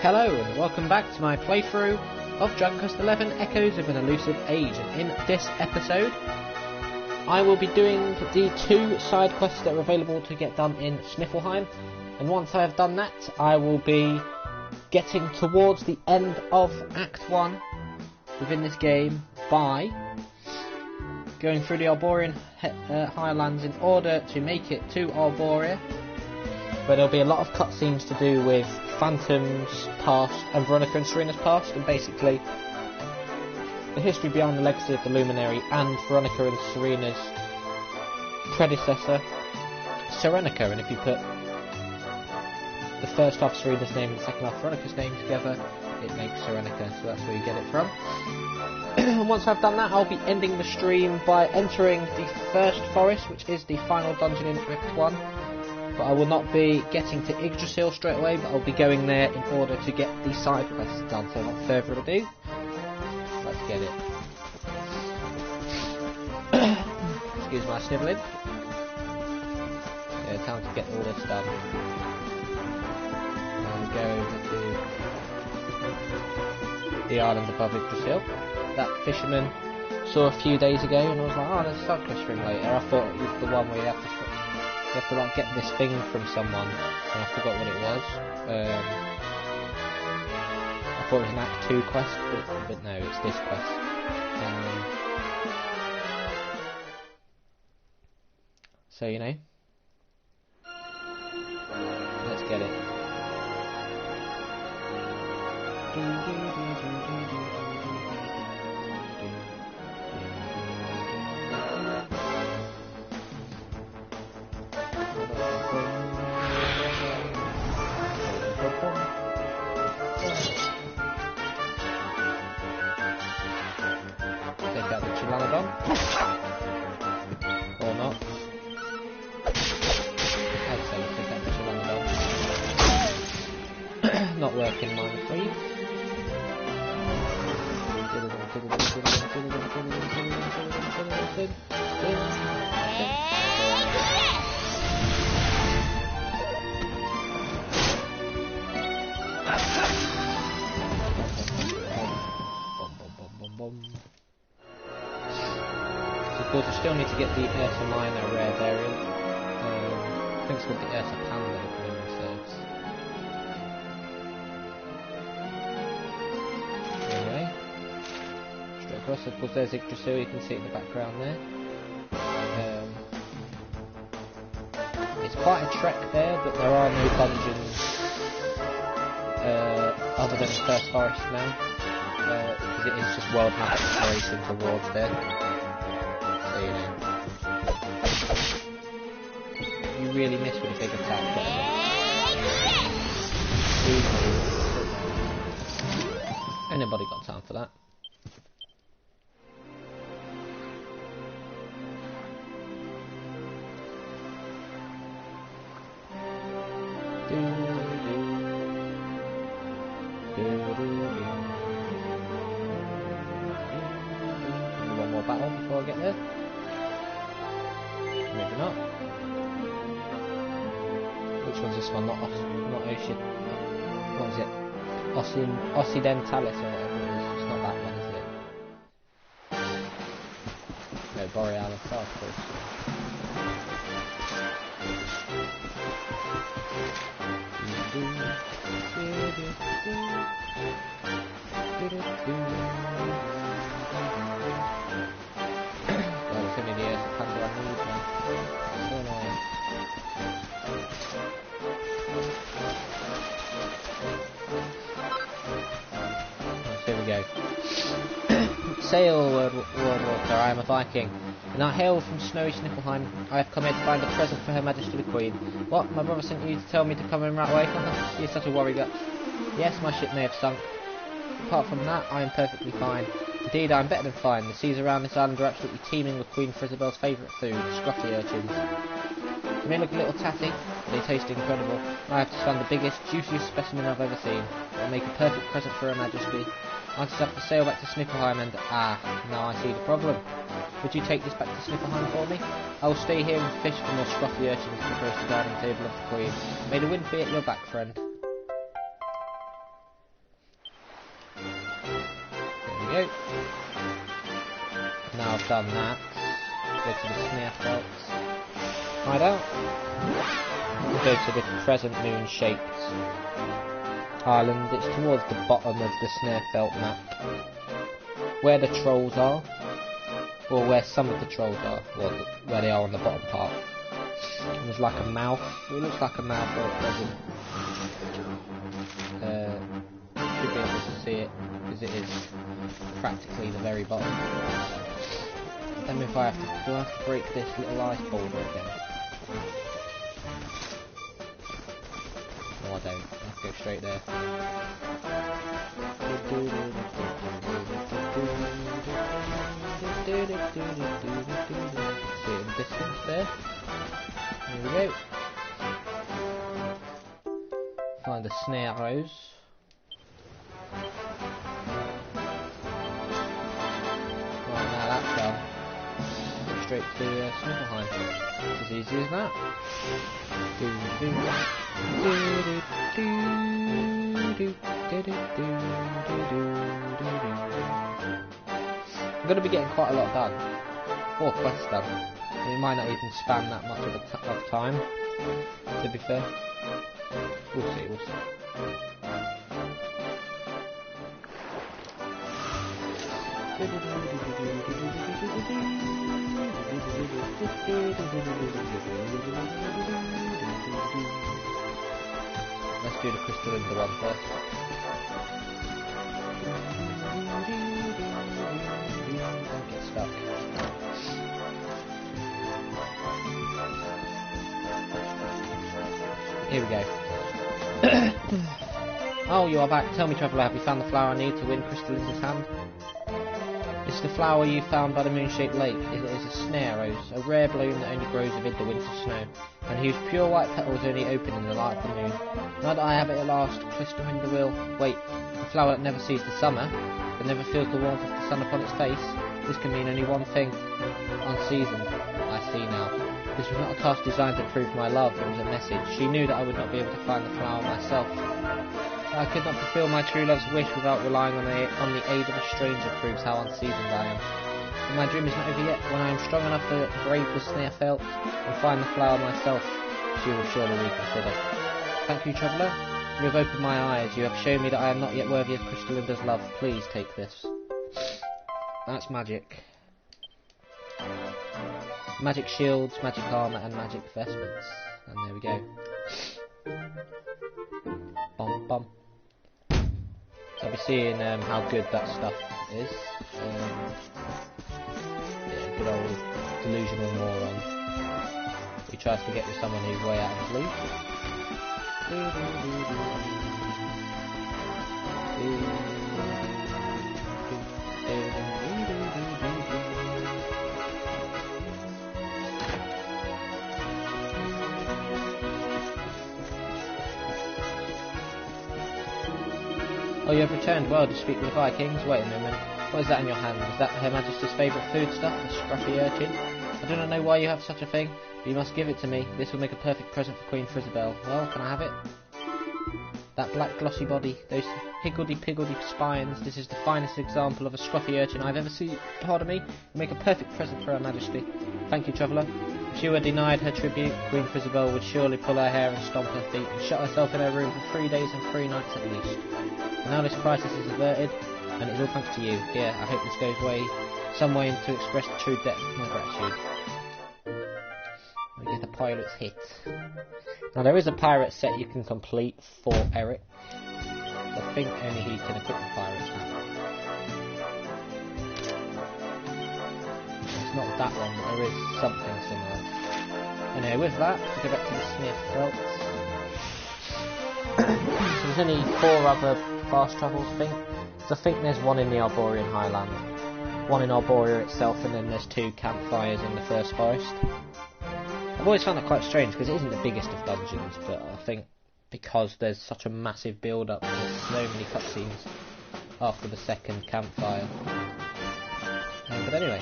Hello and welcome back to my playthrough of Dragon Quest XI Echoes of an Elusive Age, and in this episode I will be doing the 2 side quests that are available to get done in Sniflheim, and once I have done that I will be getting towards the end of Act 1 within this game by going through the Arborian highlands in order to make it to Arboria, where there'll be a lot of cutscenes to do with Phantom's past and Veronica and Serena's past, and basically the history behind the legacy of the luminary and Veronica and Serena's predecessor, Serenica. And if you put the first half Serena's name and the second half Veronica's name together, it makes Serenica, so that's where you get it from. And once I've done that, I'll be ending the stream by entering the first forest, which is the final dungeon in Act 1. But I will not be getting to Yggdrasil straight away, but I'll be going there in order to get the side quests done. So without further ado, let's get it. Excuse my snivelling. Yeah, time to get all this done. And go over to the island above Yggdrasil that fisherman saw a few days ago, and I was like, oh, there's a side quest ring later. I thought it was the one where you have to like get this thing from someone, and I forgot what it was. I thought it was an Act 2 quest, but no, it's this quest. So, you know, let's get it. Or not. I'd say we take out the Chilanodon. Not working, I'm afraid. Of course, I still need to get the Ursa Minor rare variant. I think it's called the Ursa Panda, if memory serves. Anyway, straight across. Of course, there's Yggdrasil. You can see it in the background there. It's quite a trek there, but there are no dungeons other than the first forest now, because it is just world map exploration towards there. So, you know, you really miss with a big attack. Ain't nobody got time for that. One more battle before I get there. Maybe not. Which one's this one? Not Ocean. What is it? Occidentalis or whatever it is. It's not that one, is it? No, Borealis, of course. Well, it's only the Ursa Panda I need now. So annoying. Here we go. Sail, Worldwalker, I am a Viking, and I hail from snowy Sniflheim. I have come here to find a present for Her Majesty the Queen. What? My brother sent you to tell me to come in right away? You're such a worry gut. Yes, my ship may have sunk. Apart from that, I am perfectly fine. Indeed, I am better than fine. The seas around this island are absolutely teeming with Queen Frisabel's favourite food, scruffy urchins. They may look a little tatty, but they taste incredible. I have just found the biggest, juiciest specimen I've ever seen. It will make a perfect present for Her Majesty. I just have to sail back to Sniflheim and... now I see the problem. Would you take this back to Sniflheim for me? I will stay here and fish for more scruffy urchins to grace the dining table of the Queen. May the wind be at your back, friend. go. Now I've done that. Go to the Sniflheim hideout. Go to the crescent moon shaped island. It's towards the bottom of the Sniflheim map. Where the trolls are, or where some of the trolls are, or where they are on the bottom part. And there's like a mouth. It looks like a mouth or a present. Should be able to see it because it is practically the very bottom. Then if I have to, do I have to break this little ice boulder again? No, I don't. I have to go straight there. See it in the distance there. Here we go. Find the snare rose. Right, now that's done. Go straight to Sniflheim. It's as easy as that. I'm going to be getting quite a lot done. 4 quests done. It might not even span that much of time, to be fair. We'll see, we'll see. Let's do the crystal into one first. Don't get stuck. Here we go. Oh, you are back. Tell me, Traveller, have you found the flower I need to win Crystal in his hand? It's the flower you found by the moon-shaped lake. It is a snare rose, a rare bloom that only grows amid the winter snow, and whose pure white petals only open in the light of the moon. Now that I have it at last, Crystal in the will. Wait, the flower that never sees the summer, that never feels the warmth of the sun upon its face. This can mean only one thing. Unseasoned. I see now. This was not a task designed to prove my love, it was a message. She knew that I would not be able to find the flower myself. I could not fulfill my true love's wish without relying on the aid of a stranger proves how unseasoned I am. But my dream is not over yet. When I am strong enough to brave the Sniflheim and find the flower myself, she will surely reconsider. Thank you, Traveller. You have opened my eyes. You have shown me that I am not yet worthy of Crystallinda's love. Please take this. That's magic. Magic shields, magic armour and magic vestments. And there we go. Bum bum. So I'll be seeing how good that stuff is. Yeah, good old delusional moron. He tries to get with someone who's way out of his league. Oh, you have returned. Well, to speak with the Vikings. Wait a moment. What is that in your hand? Is that Her Majesty's favourite foodstuff, a scruffy urchin? I do not know why you have such a thing, but you must give it to me. This will make a perfect present for Queen Frisabel. Well, can I have it? That black glossy body, those higgledy-piggledy spines, this is the finest example of a scruffy urchin I've ever seen. Pardon me, you make a perfect present for Her Majesty. Thank you, Traveller. If she were denied her tribute, Queen Frisabel would surely pull her hair and stomp her feet and shut herself in her room for 3 days and 3 nights at least. And now this crisis is averted, and it's all thanks to you. Here, I hope this goes some way to express the true depth of my gratitude. We get the pilot's hit. Now there is a pirate set you can complete for Eric. I think only he can equip the pirates now. It's not that one, but there is something similar. Anyway, with that, to go back to the Sniflheim. So there's only 4 other fast travels, I think. So I think there's one in the Arborian Highland, one in Arboria itself, and then there's 2 campfires in the first forest. I've always found that quite strange because it isn't the biggest of dungeons, but I think because there's such a massive build-up, there's so many cutscenes after the second campfire. But anyway,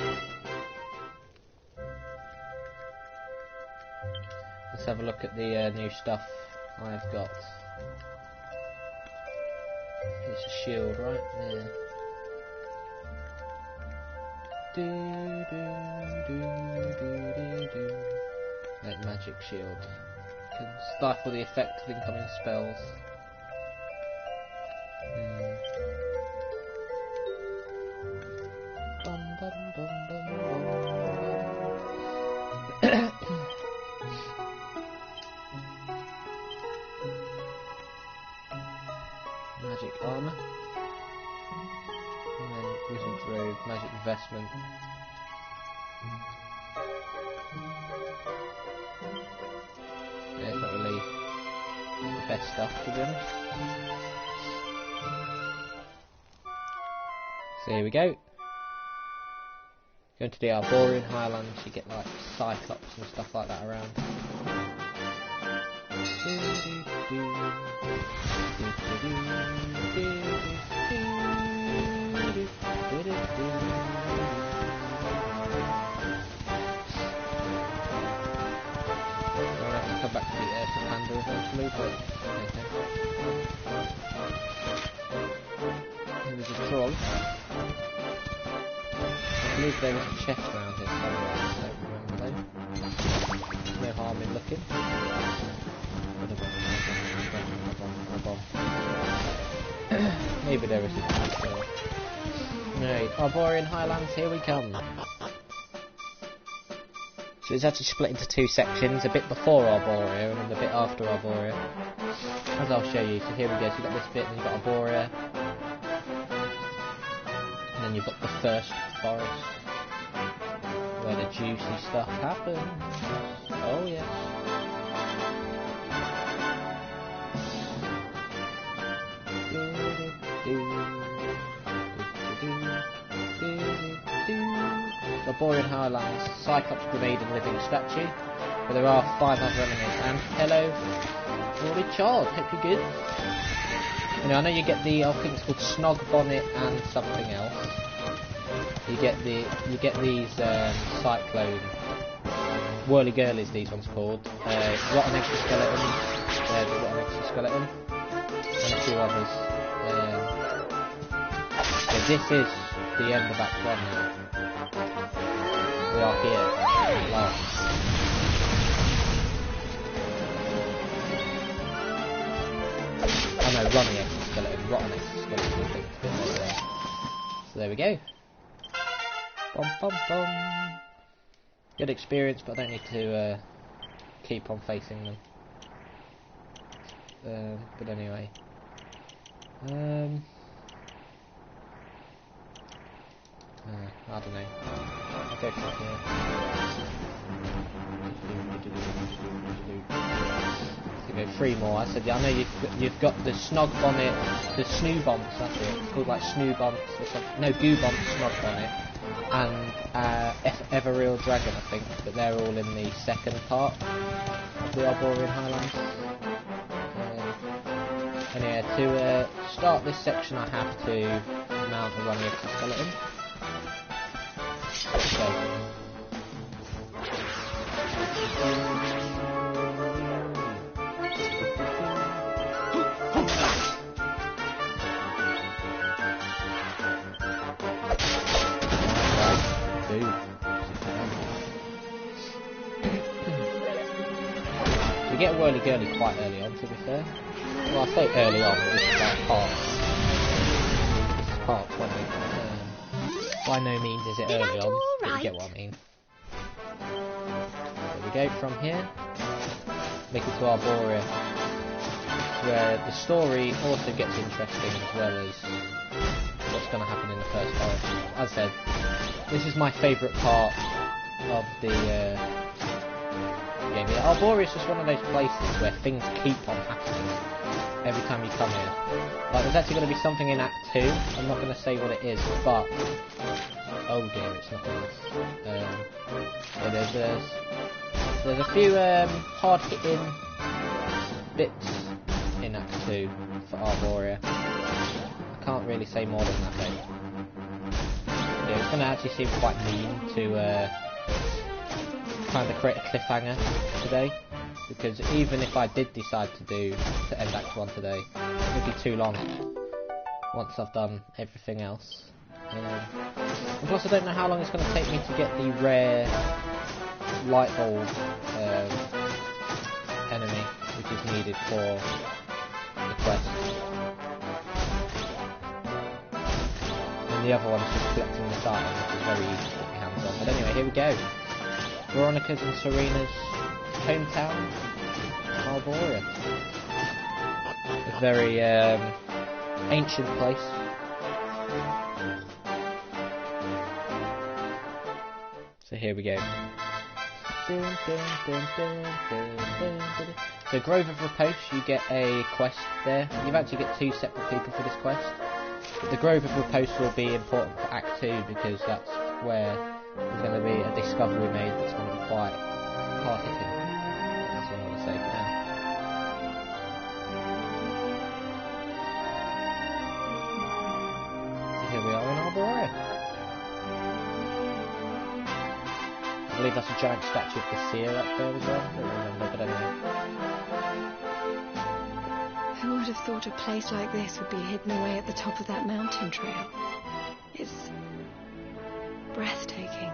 let's have a look at the new stuff I've got. It's a shield, right? Yeah. Like magic shield. Can stifle the effect of incoming spells. Bum, bum, bum, bum, bum. Magic armor. And then wisdom throw, magic investment. Yeah, it's not really the best stuff to be honest. So here we go. Going to the Arborian Highlands, you get like Cyclops and stuff like that around. I'll have to come back to the Earth Panda eventually, but okay. There's a troll. I believe there was a chest around here somewhere, I don't remember though. No harm in looking. Maybe there is a chest there. Right, Arborian Highlands, here we come. So it's actually split into two sections, a bit before Arboria and then a bit after Arboria. As I'll show you, so here we go, so you've got this bit, then you've got Arboria. And then you've got the first forest, where the juicy stuff happens. Oh yes. Arborian Highlands, Cyclops Grenade and Living Statue, but there are 5 other enemies, and hello, Rory Child, hope you're good. You know, I know you get the, I think it's called Snog Bonnet and something else. You get these cyclone whirly girlies, these ones called. Rotten Exoskeleton, the Rotten Exoskeleton, and a few others. So this is the end of Act 1 now. We are here at last. Oh no, running exoskeleton, rotten exoskeleton, I think. So there we go. Bum bum bum. Good experience, but I don't need to keep on facing them. But anyway. I don't know. I'll go from here. So go 3 more. I said, yeah, I know you've got the Snog Bonnet, the Snoo Bumps, that's it. It's called like Snoo Bumps or something. No, Goo Bumps, Snog Bonnet. And Everreal Dragon, I think, but they're all in the second part of the Arborian Highlands. And yeah, to start this section I have to mount a running exoskeleton. Let's go. You get whirly girly quite early on, to be fair. Well, I say early on, but this is like part 20. By no means is it early on, but you get what I mean. There we go, from here, make it to Arboria, where the story also gets interesting as well as what's going to happen in the first forest. As I said, this is my favourite part of the game. Arboria is just one of those places where things keep on happening every time you come here. Like, there's actually going to be something in Act 2, I'm not going to say what it is, but oh dear, it's nothing else. So there's a few hard-hitting bits in Act 2 for Arboria. I can't really say more than that though. Yeah, it's going to actually seem quite mean to kind of create a cliffhanger today, because even if I did decide to end Act 1 today, it would be too long once I've done everything else. Plus I don't know how long it's going to take me to get the rare light bulb enemy, which is needed for the quest. And the other one is just collecting the stars, which is very easy to get your hands on. But anyway, here we go. Veronica's and Serena's hometown, Arboria. A very ancient place. So here we go. So Grove of Repose, you get a quest there. You've actually got 2 separate people for this quest. But the Grove of Repose will be important for Act 2 because that's where there's going to be a discovery made that's going to be quite hard-hitting. That's what I want to say for now. So here we are in Arboria. I believe that's a giant statue of the seer up there as well. I don't remember, but anyway. Who would have thought a place like this would be hidden away at the top of that mountain trail? It's breathtaking.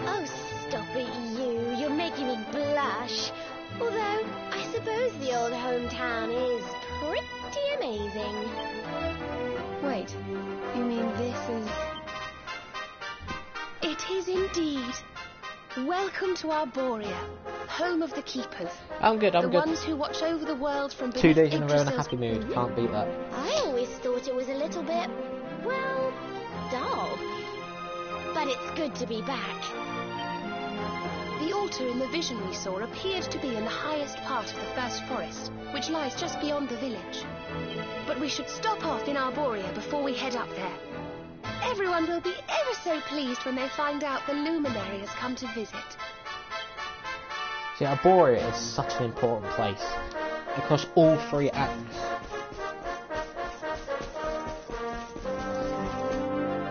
Oh, stop it, you. You're making me blush. Although, I suppose the old hometown is pretty amazing. Wait, you mean this is... It is indeed. Welcome to Arboria, home of the keepers. I'm good. The ones who watch over the world from beneath 2 days in a row in a Yggdrasil's... happy mood. Can't beat that. I always thought it was a little bit, well, dull. But it's good to be back. The altar in the vision we saw appeared to be in the highest part of the first forest, which lies just beyond the village. But we should stop off in Arboria before we head up there. Everyone will be ever so pleased when they find out the luminary has come to visit. See, Arboria is such an important place across all 3 acts.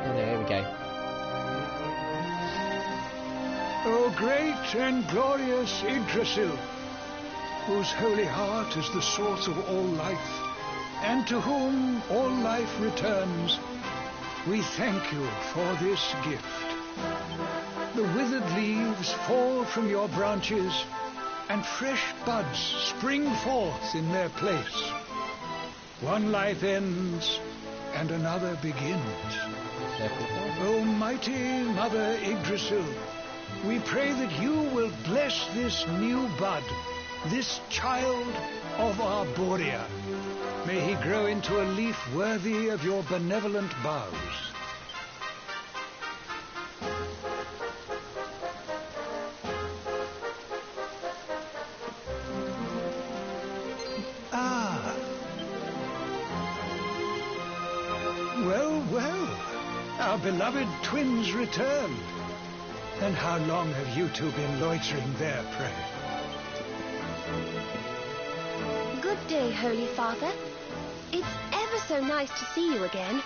Oh, here we go. O great and glorious Yggdrasil, whose holy heart is the source of all life, and to whom all life returns, we thank you for this gift. The withered leaves fall from your branches, and fresh buds spring forth in their place. One life ends, and another begins. O mighty Mother Yggdrasil, we pray that you will bless this new bud, this child of Arboria. May he grow into a leaf worthy of your benevolent boughs. Ah. Well, well. Our beloved twins return. And how long have you two been loitering there, pray? Good day, Holy Father. It's ever so nice to see you again.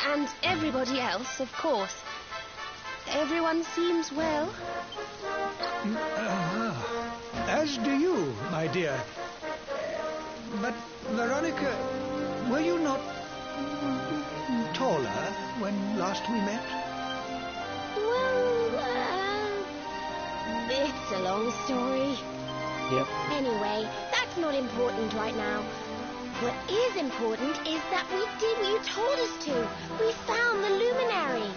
And everybody else, of course. Everyone seems well. As do you, my dear. But, Veronica, were you not taller when last we met? Well, it's a long story. Yep. Anyway, that's not important right now. What is important is that we did what you told us to. We found the luminary.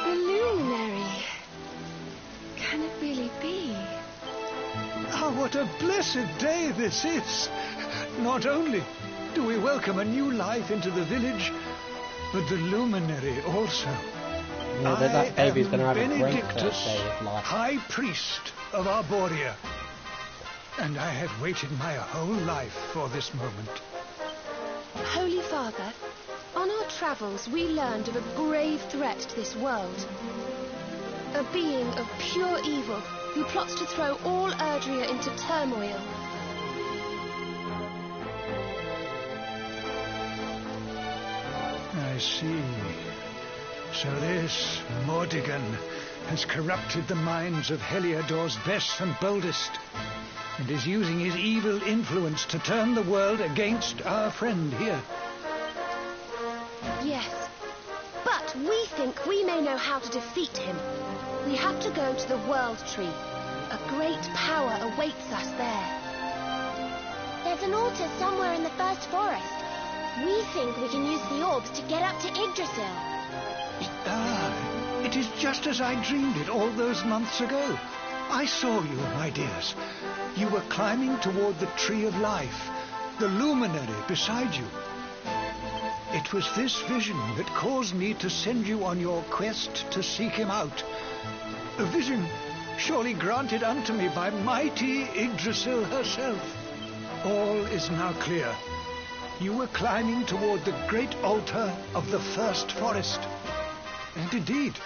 The luminary. Can it really be? Ah, what a blessed day this is! Not only do we welcome a new life into the village, but the luminary also. Yeah, that baby's going to have a great Benedictus, first day of life. High Priest of Arboria, and I have waited my whole life for this moment. Holy Father, on our travels we learned of a grave threat to this world. A being of pure evil who plots to throw all Erdrea into turmoil. I see. So this Mordigan has corrupted the minds of Heliodor's best and boldest. and is using his evil influence to turn the world against our friend here. Yes, but we think we may know how to defeat him. We have to go to the World Tree. A great power awaits us there. There's an altar somewhere in the first forest. We think we can use the orbs to get up to Yggdrasil. It is just as I dreamed it all those months ago. I saw you, my dears. You were climbing toward the Tree of Life, the luminary beside you. It was this vision that caused me to send you on your quest to seek him out. A vision surely granted unto me by mighty Yggdrasil herself. All is now clear. You were climbing toward the great altar of the first forest. And indeed,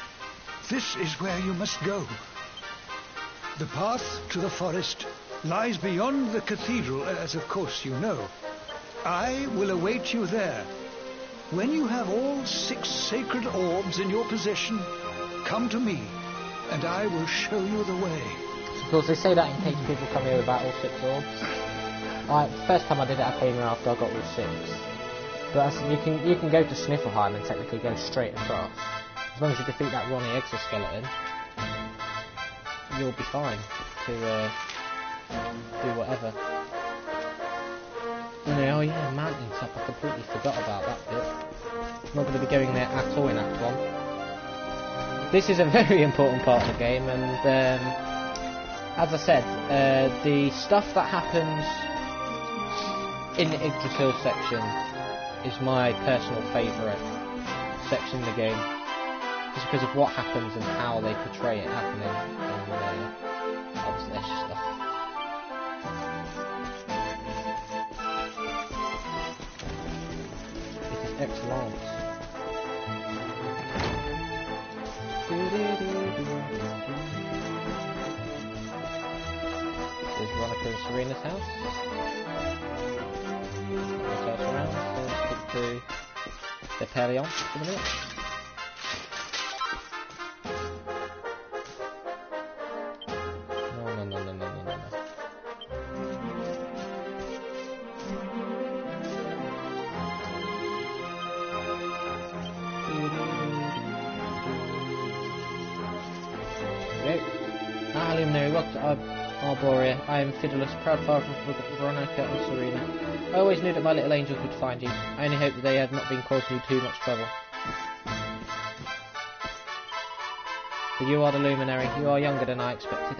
this is where you must go. The path to the forest lies beyond the cathedral, as of course you know. I will await you there. When you have all 6 sacred orbs in your possession, come to me, and I will show you the way. Of course, they say that in case people come here without all 6 orbs. The first time I did it, I came here after I got all 6. But you can go to Sniflheim and technically go straight across. As long as you defeat that Ronnie exoskeleton, you'll be fine to do whatever. Oh yeah, mountaintop, I completely forgot about that bit. I'm not going to be going there at all in Act 1. This is a very important part of the game, and as I said, the stuff that happens in the Yggdrasil section is my personal favourite section of the game. Just because of what happens and how they portray it happening, and obviously there's stuff. It is excellent. There's Veronica and Serena's house. What else around? So let's stick to the Pelion for the minute. Luminary, welcome to Arboria. I am Fidelus, proud father of Veronica and Serena. I always knew that my little angels would find you. I only hope that they have not been causing you too much trouble. But you are the Luminary. You are younger than I expected.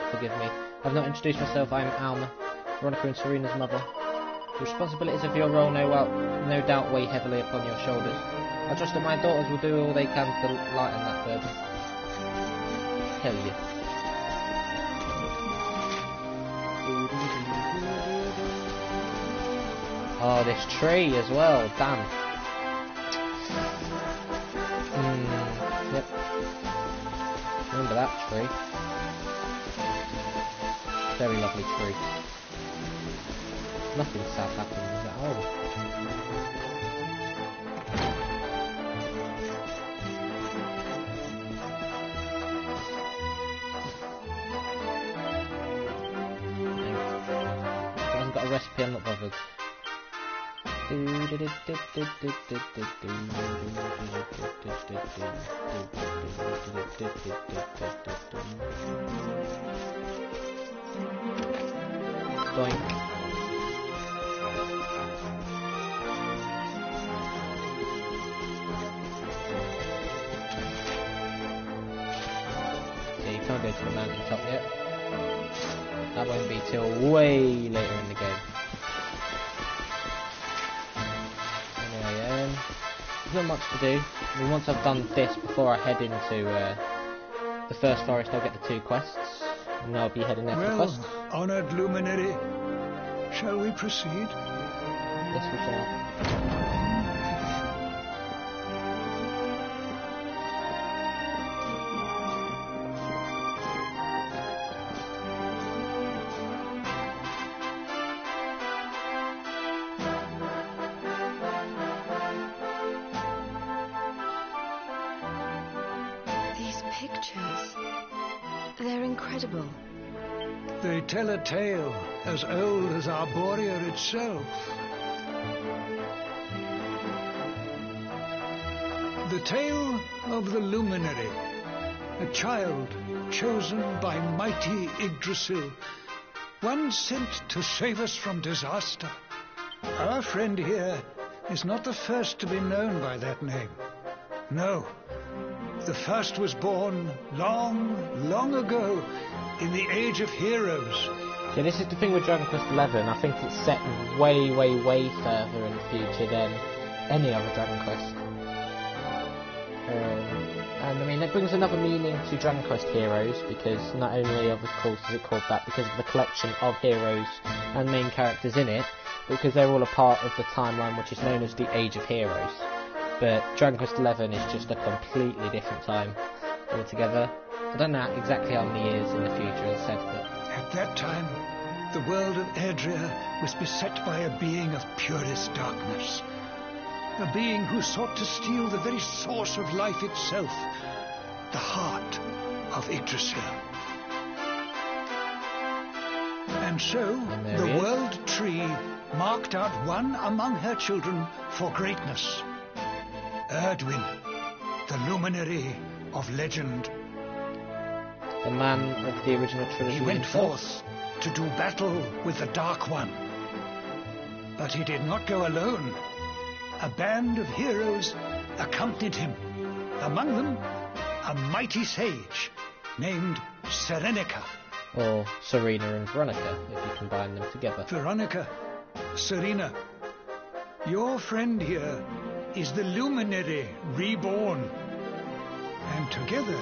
Forgive me. I've not introduced myself. I am Alma, Veronica and Serena's mother. The responsibilities of your role no doubt weigh heavily upon your shoulders. I trust that my daughters will do all they can to lighten that burden. Hell yeah. Oh, this tree as well, damn. Yep. Remember that tree. Very lovely tree. Nothing sad happens at all. If I haven't got a recipe, I'm not bothered. Doink. Yeah, you can't go to the mountain top yet. That won't be till way later in the game. Not much to do. I mean, once I've done this before I head into the first forest, I'll get the 2 quests, and I'll be heading there for the quests. Honoured Luminary, shall we proceed? Yes, we shall. These pictures, they're incredible. They tell a tale as old as Arboria itself. The tale of the luminary, a child chosen by mighty Yggdrasil, one sent to save us from disaster. Our friend here is not the first to be known by that name. No, the first was born long, long ago in the Age of Heroes. Yeah, this is the thing with Dragon Quest XI. I think it's set way, way, way further in the future than any other Dragon Quest. And I mean, it brings another meaning to Dragon Quest Heroes, because not only, of course, is it called that because of the collection of heroes and main characters in it, but because they're all a part of the timeline which is known as the Age of Heroes. But Dragon Quest XI is just a completely different time altogether. I don't know exactly how many years in the future, as I said, but... At that time, the world of Erdrea was beset by a being of purest darkness. A being who sought to steal the very source of life itself, the heart of Yggdrasil. And so, the World Tree marked out one among her children for greatness. Erdwin, the luminary of legend. The man of the original trilogy. He went forth to do battle with the Dark One. But he did not go alone. A band of heroes accompanied him. Among them, a mighty sage named Serenica. Or Serena and Veronica, if you combine them together. Veronica, Serena, your friend here is the luminary reborn. And together,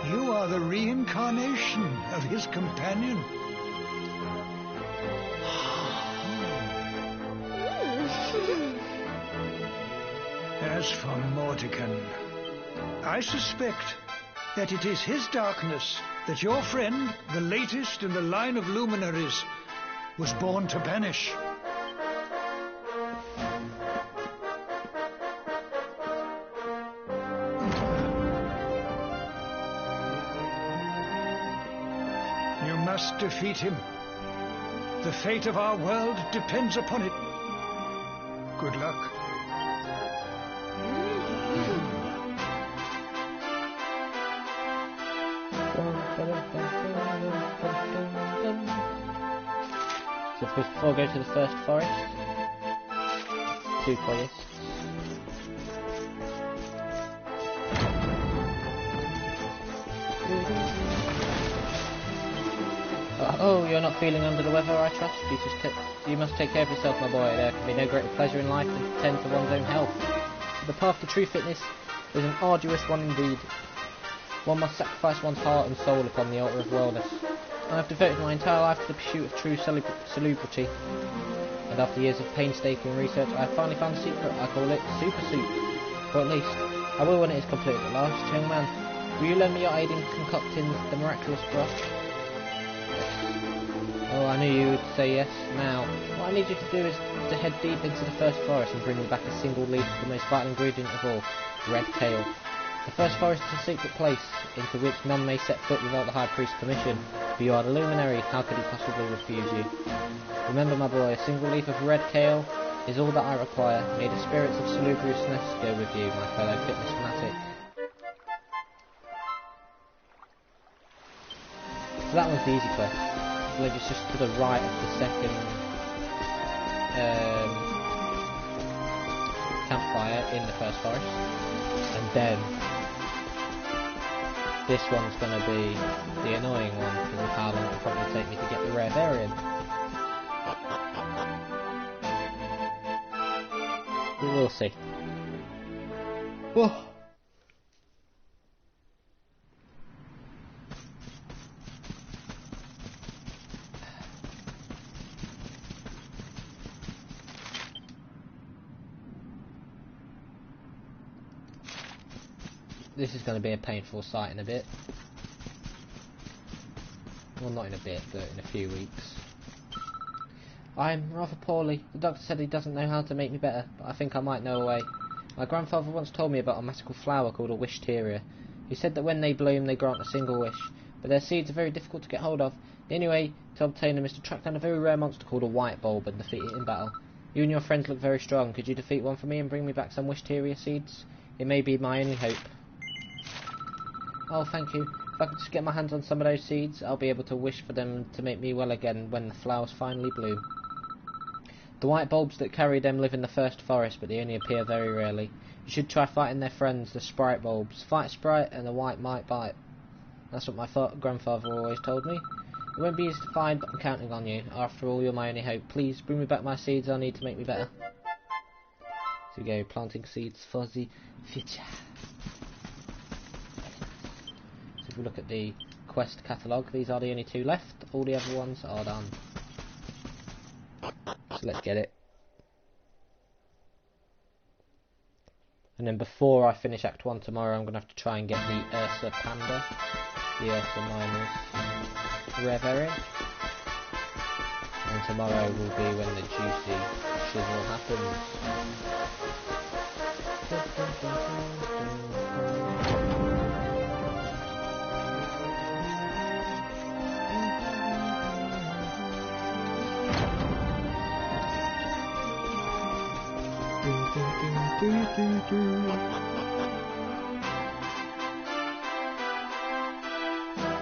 you are the reincarnation of his companion. As for Mordekan, I suspect that it is his darkness that your friend, the latest in the line of luminaries, was born to banish. You must defeat him. The fate of our world depends upon it. Good luck. So before I go to the first forest, 2 quests. Oh, you're not feeling under the weather, I trust? You must take care of yourself, my boy. There can be no greater pleasure in life than to tend to one's own health. The path to true fitness is an arduous one indeed. One must sacrifice one's heart and soul upon the altar of wellness. I have devoted my entire life to the pursuit of true salubrity, and after years of painstaking research, I have finally found a secret. I call it Super Soup. Or at least, I will when it is completed at last. Young man, will you lend me your aid in concocting the miraculous broth? Oh, I knew you would say yes. Now, what I need you to do is to head deep into the first forest and bring me back a single leaf of the most vital ingredient of all, red kale. The first forest is a secret place, into which none may set foot without the High Priest's permission. For you are the luminary, how could he possibly refuse you? Remember, my boy, a single leaf of red kale is all that I require. May the spirits of salubriousness go with you, my fellow fitness fanatic. So that one's the easy quest. I believe it's just to the right of the second campfire in the first forest. And then this one's going to be the annoying one because of how long it will probably take me to get the rare variant. We will see. Whoa. This is going to be a painful sight in a bit. Well, not in a bit, but in a few weeks. I'm rather poorly. The doctor said he doesn't know how to make me better, but I think I might know a way. My grandfather once told me about a magical flower called a wisteria. He said that when they bloom, they grant a single wish. but their seeds are very difficult to get hold of. The only way to obtain them is to track down a very rare monster called a white bulb and defeat it in battle. You and your friends look very strong. Could you defeat one for me and bring me back some Wisteria seeds? It may be my only hope. Oh, thank you. If I could just get my hands on some of those seeds, I'll be able to wish for them to make me well again when the flowers finally bloom. The white bulbs that carry them live in the first forest, but they only appear very rarely. You should try fighting their friends, the sprite bulbs. Fight a sprite and the white might bite. That's what my grandfather always told me. It won't be easy to find, but I'm counting on you. After all, you're my only hope. Please, bring me back my seeds I'll need to make me better. So we go, planting seeds for the future. So if we look at the quest catalogue, these are the only 2 left. All the other ones are done. So let's get it. And then before I finish Act 1 tomorrow, I'm going to have to try and get the Ursa Panda, the Ursa Miners rare variant. And tomorrow will be when the juicy shizzle happens.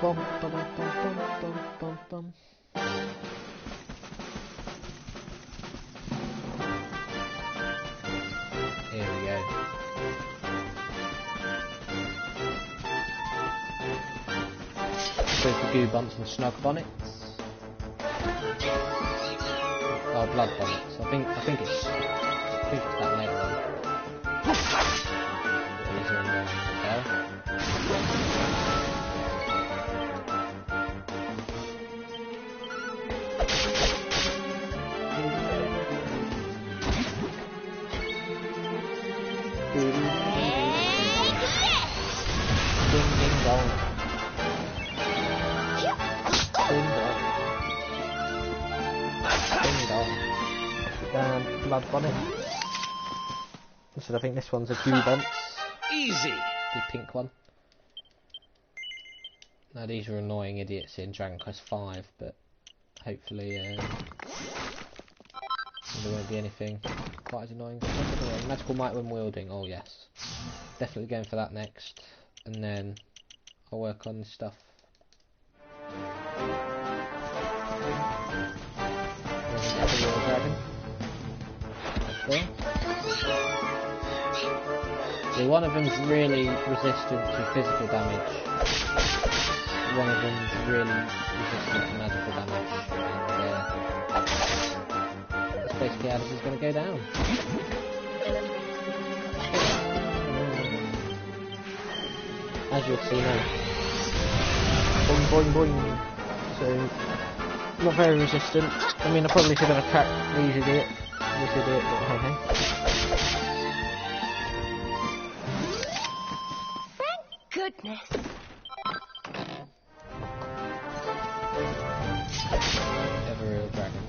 Bum, bum, bum, bum, bum, bum, bum. Here we go. So for goo bumps and snug bonnets. Oh, blood bonnets. I think it's that later on. These are annoying as well. Ding ding dong. Ding dong. Ding dong. Blood bonnet. So I think this one's a goo bumps. Easy. The pink one. Now these are annoying idiots in Dragon Quest V, but hopefully there won't be anything quite as annoying. Magical might when wielding. Oh yes, definitely going for that next, and then I'll work on this stuff. Dragon. Okay. So one of them's really resistant to physical damage. One of them's really resistant to magical damage. And that's basically how this is going to go down. As you'll see now. Boing boing boing. So, not very resistant. I mean, I probably should have attacked these idiots. This idiot, but hey. Goodness. Ever-real dragon.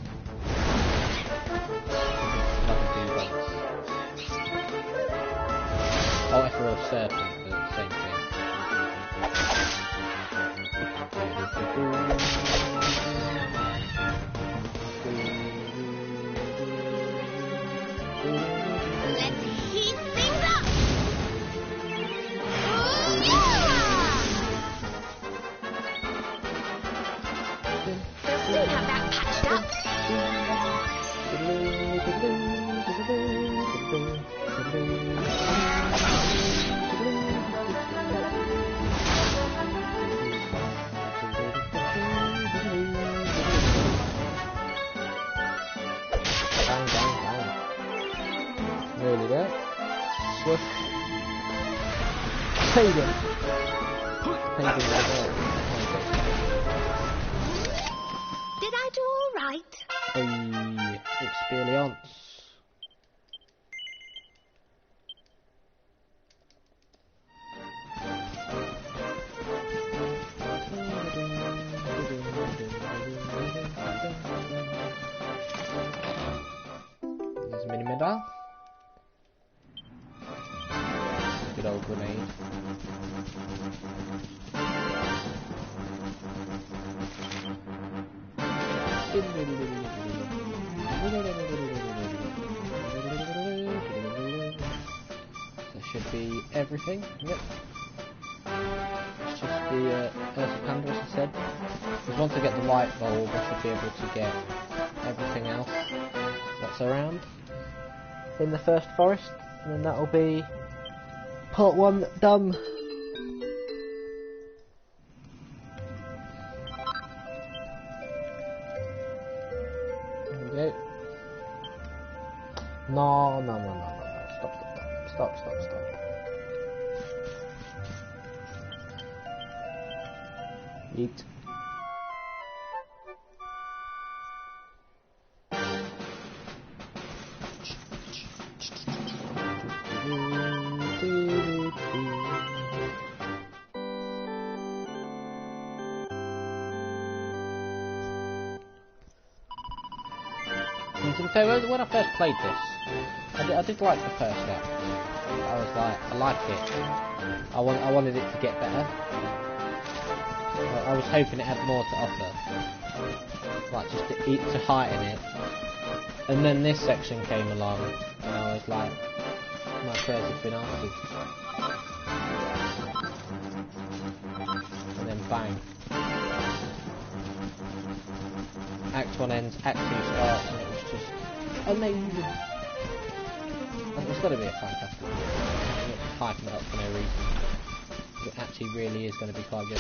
Oh, ever-real serpent, but same thing. Let's heat things up! They'll soon have that patched up. Bang, bang, bang. Nearly there. Swoosh. Pagan. Pagan right there. Did I do all right? Experience. There's a mini medal. Good old grenade. That should be everything. Yep. It's just the Earth candle, as I said. Because once I get the white bulb, I should be able to get everything else that's around in the first forest, and then that'll be part 1 done. There we go. No. Stop. Yeet. And to be fair, when I first played this, I did like the first step. I was like, I like it. I wanted it to get better. I was hoping it had more to offer, like just to heighten it. And then this section came along, and I was like, my prayers have been answered. And then bang. Act 1 ends, Act 2 starts, and it was just amazing. And it's got to be a fantastic game. I'm not hyping it up for no reason. It actually really is going to be quite good.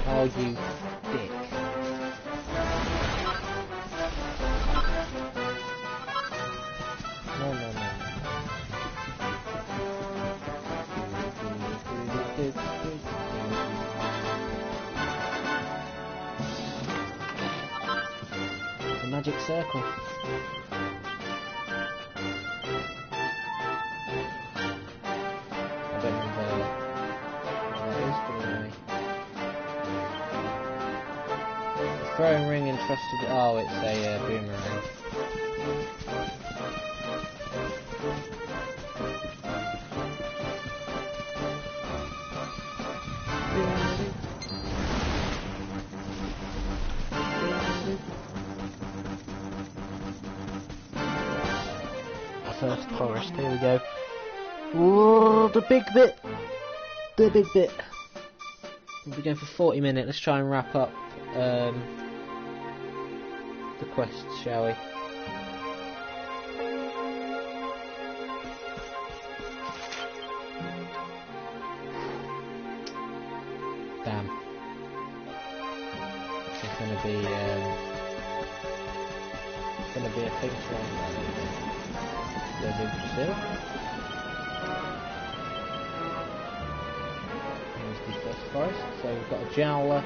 Oh, you dick. No. The magic circle. Throwing ring entrusted. Oh, it's a boomerang. First forest. Here we go. Whoa, the big bit. We'll be going for 40 minutes. Let's try and wrap up the quests, shall we? Damn. This is going to be a thing for Brazil. Here's the first forest. So we've got a Jowler,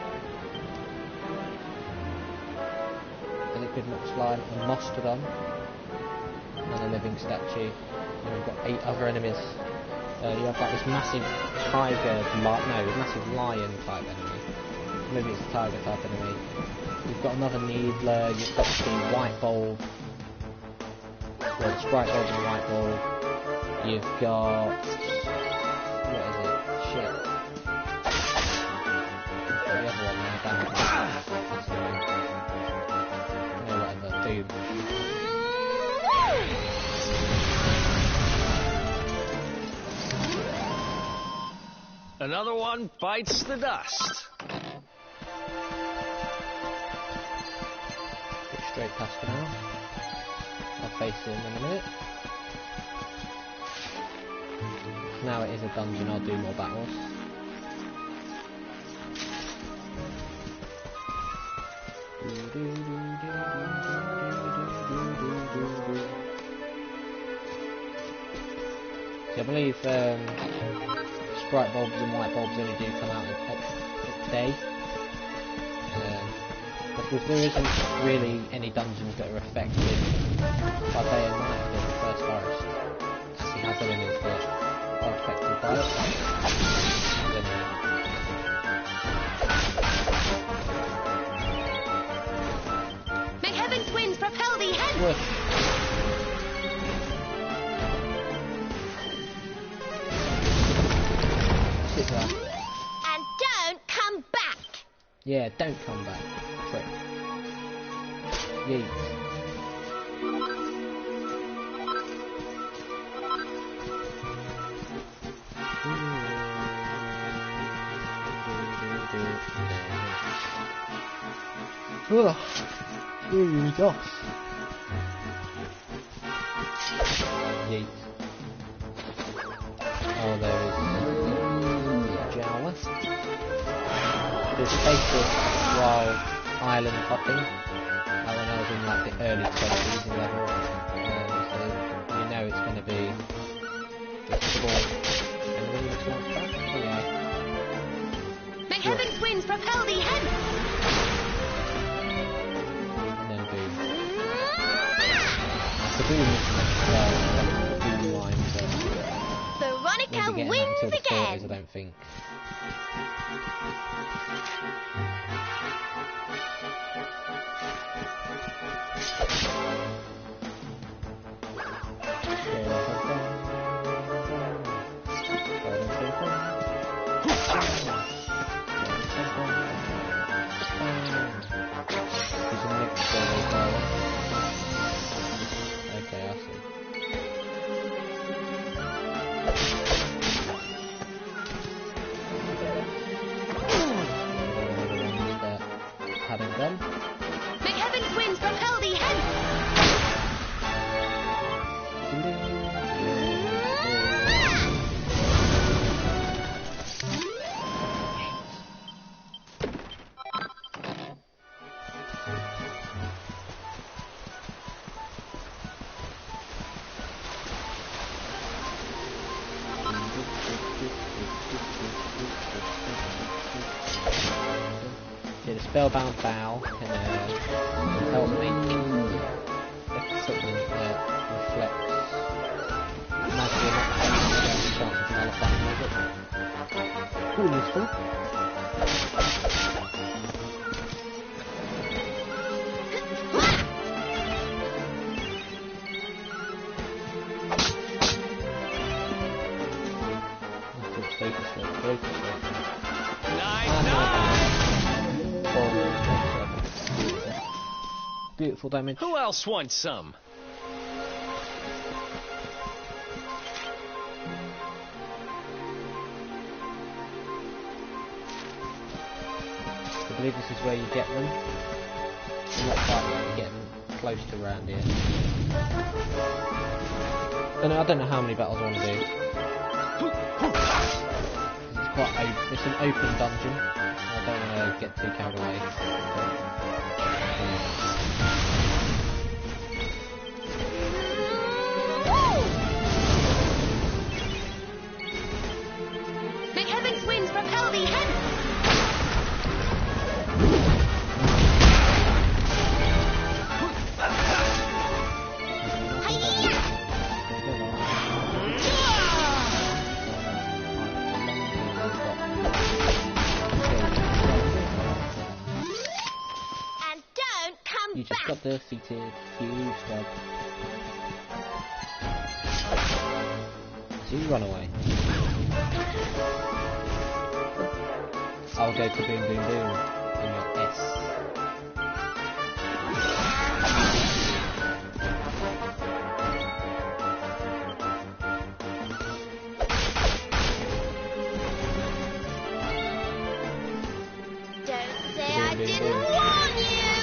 a liquid slime, a mastodon, and a living statue. And we've got 8 other enemies. You have like this massive massive lion type enemy. Maybe it's a tiger type enemy. You've got another needler. You've got the white bulb. Well, the sprite bulb and the white bulb. You've got what is it? Shit. The other one now, damn it. Whatever, Doom. Another one bites the dust. Go straight past for now. I'll face it in a minute. Now it is a dungeon, I'll do more battles. So I believe sprite bulbs and white bulbs only do come out at day. Because there isn't really any dungeons that are affected by day and night in the first forest. Actually has elements that are affected by it. May heaven's winds propel thee hence! Sit there. Yeah, don't come back. Prick. Yeet. Ugh. Really doss. Yeet. Oh, there is Jowler. There's basically wild island hopping. When I was in like the early 20s in level, so you know it's going to be difficult. And really much like that. Anyway. May heaven's winds propel thee hence! And then boom. The boom is the boom lines. Veronica Wins wins again. I don't think. Okay, I see. Hadn't gone. May heaven's winds propel thee hence! Yeah, the spellbound bow can help me. If something reflects magic or not, chance of nullifying magic. Cool, useful. Beautiful damage. Who else wants some? I believe this is where you get them. Not quite where you get them close to around here. I don't know how many battles I want to do. It's an open dungeon. I don't want to get too carried away. May heaven's winds propel thee hence! You just got defeated. Huge dog. So you run away. I'll go to boom boom boom in your S. Don't say I didn't warn you!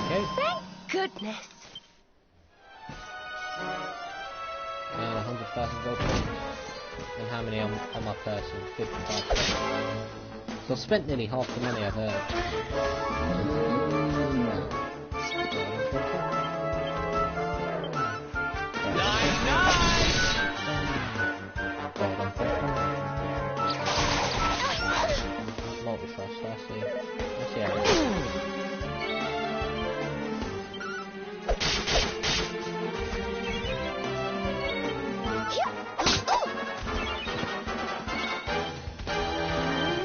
Okay. Thank goodness. 100,000 gold points. And how many on my person? 55. So I've spent nearly half the money I've earned. Multi-thrust, I see. I see how it is.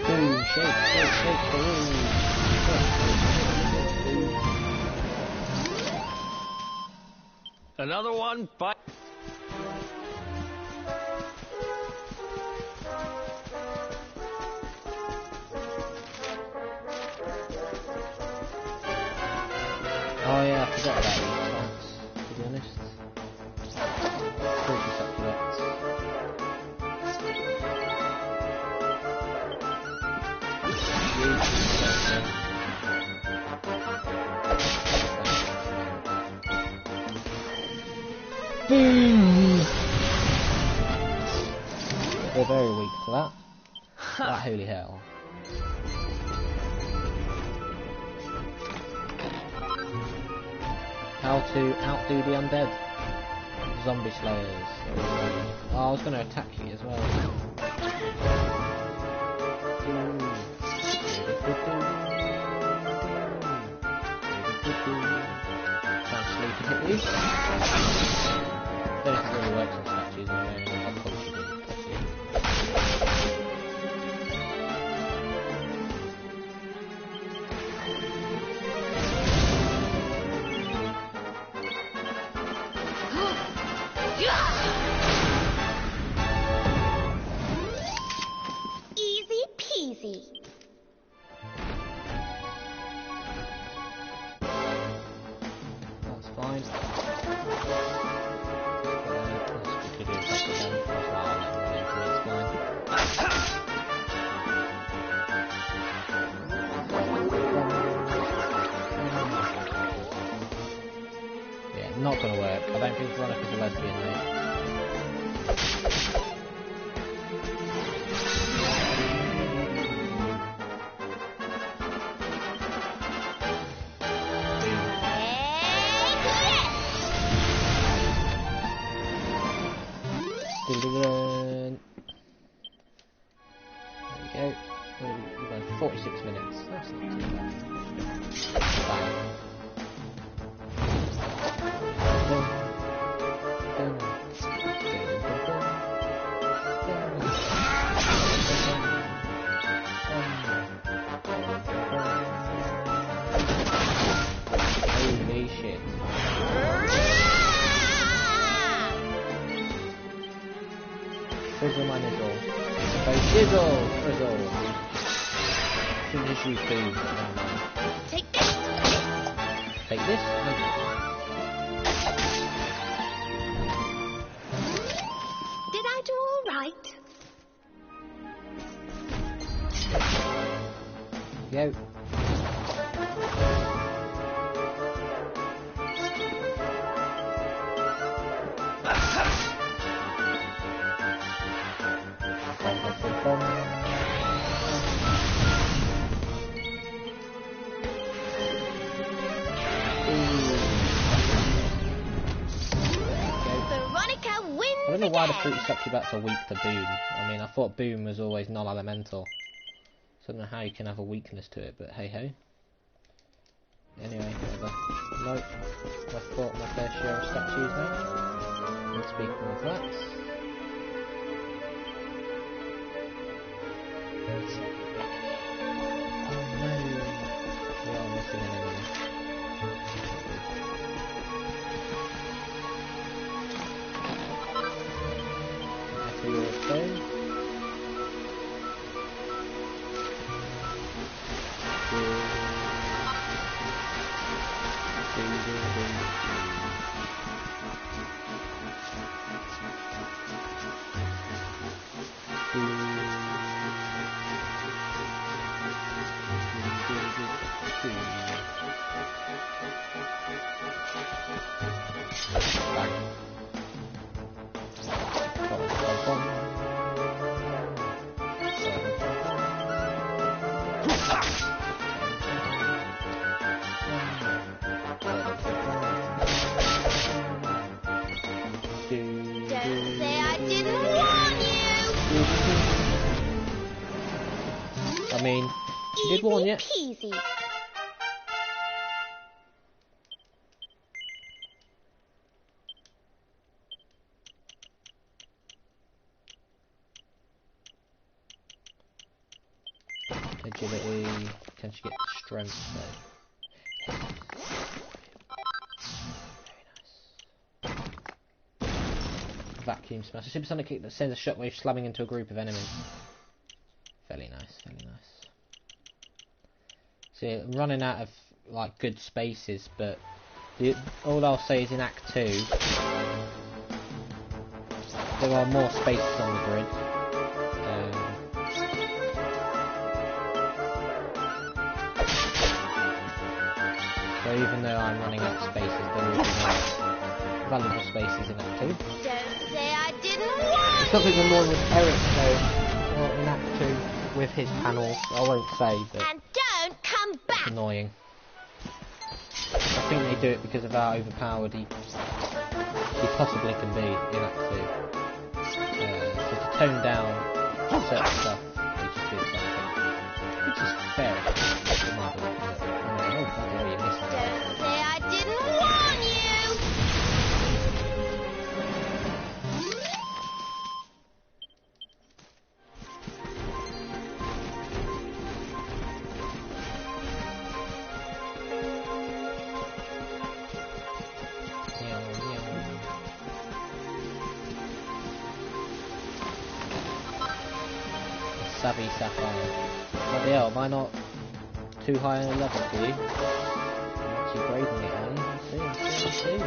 Boom, shake, boom. Another one by... forgot about these stats, to be honest. Pretty succulents. Boom! They're very weak to that. That holy hell. How to outdo the undead. Zombie slayers. Oh, I was going to attack you as well. Try and sleep and hit you. Don't know if it really works on statues anyway, I'll probably should do it. Easy peasy. That's fine. We could do a couple of them as well, I'll let them run into it, it's fine. Yeah, not gonna work. I don't think Veronica's a lesbian, mate. There we go. We've got 46 minutes. That's not too bad. Bang. Holy shit. Frizzle my nizzle. So shizzle, frizzle. Shouldn't just use food, but never mind. Take this. Take this. Did I do all right? Go. Veronica wins. I don't know why the fruity succulents are weak to boom. I mean, I thought boom was always non-elemental. So I don't know how you can have a weakness to it, but hey ho. Anyway, whatever. Nope. I've fought my fair share of statues now. And speaking of that... Oh no! We are missing an enemy. After your stone. I mean, she did warn you. Peasy. Agility, can she get strength though? Very nice. Vacuum smash. A supersonic kick that sends a shockwave slamming into a group of enemies. Fairly nice, fairly nice. See, I'm running out of like good spaces, but All I'll say is in Act 2, there are more spaces on the grid. So even though I'm running out of spaces, there will be more valuable spaces in Act 2. Don't say I didn't warn Something annoying with Eric though, well, in Act 2 with his panels, I won't say, but and don't come it's back. annoying. I think they do it because of how overpowered he possibly can be in Act 2. So to tone down certain stuff, they just did something. Which is fair enough. In my book, but, oh bloody hell, you missed it. Don't say I didn't warn you. Savvy Sapphire. Bloody hell, am I not too high in a level for you? I'm actually grading it, are you? I see.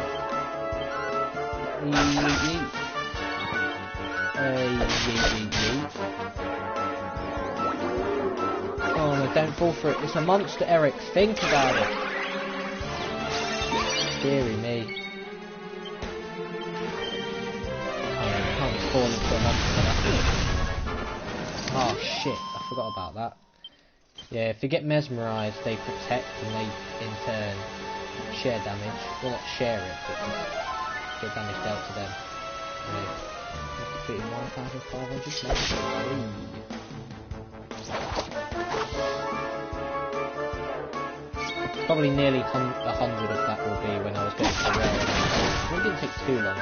Oh no, don't fall for it. It's a monster, Eric. Think about it. Deary me. Oh, I can't fall into a monster. Oh shit, I forgot about that. Yeah, if they get mesmerised, they protect and they, in turn, share damage. Well, not share it, but just get damage dealt to them. Right. Defeating 1,500 left. Probably nearly 100 of that will be when I was going to the rare. It didn't take too long.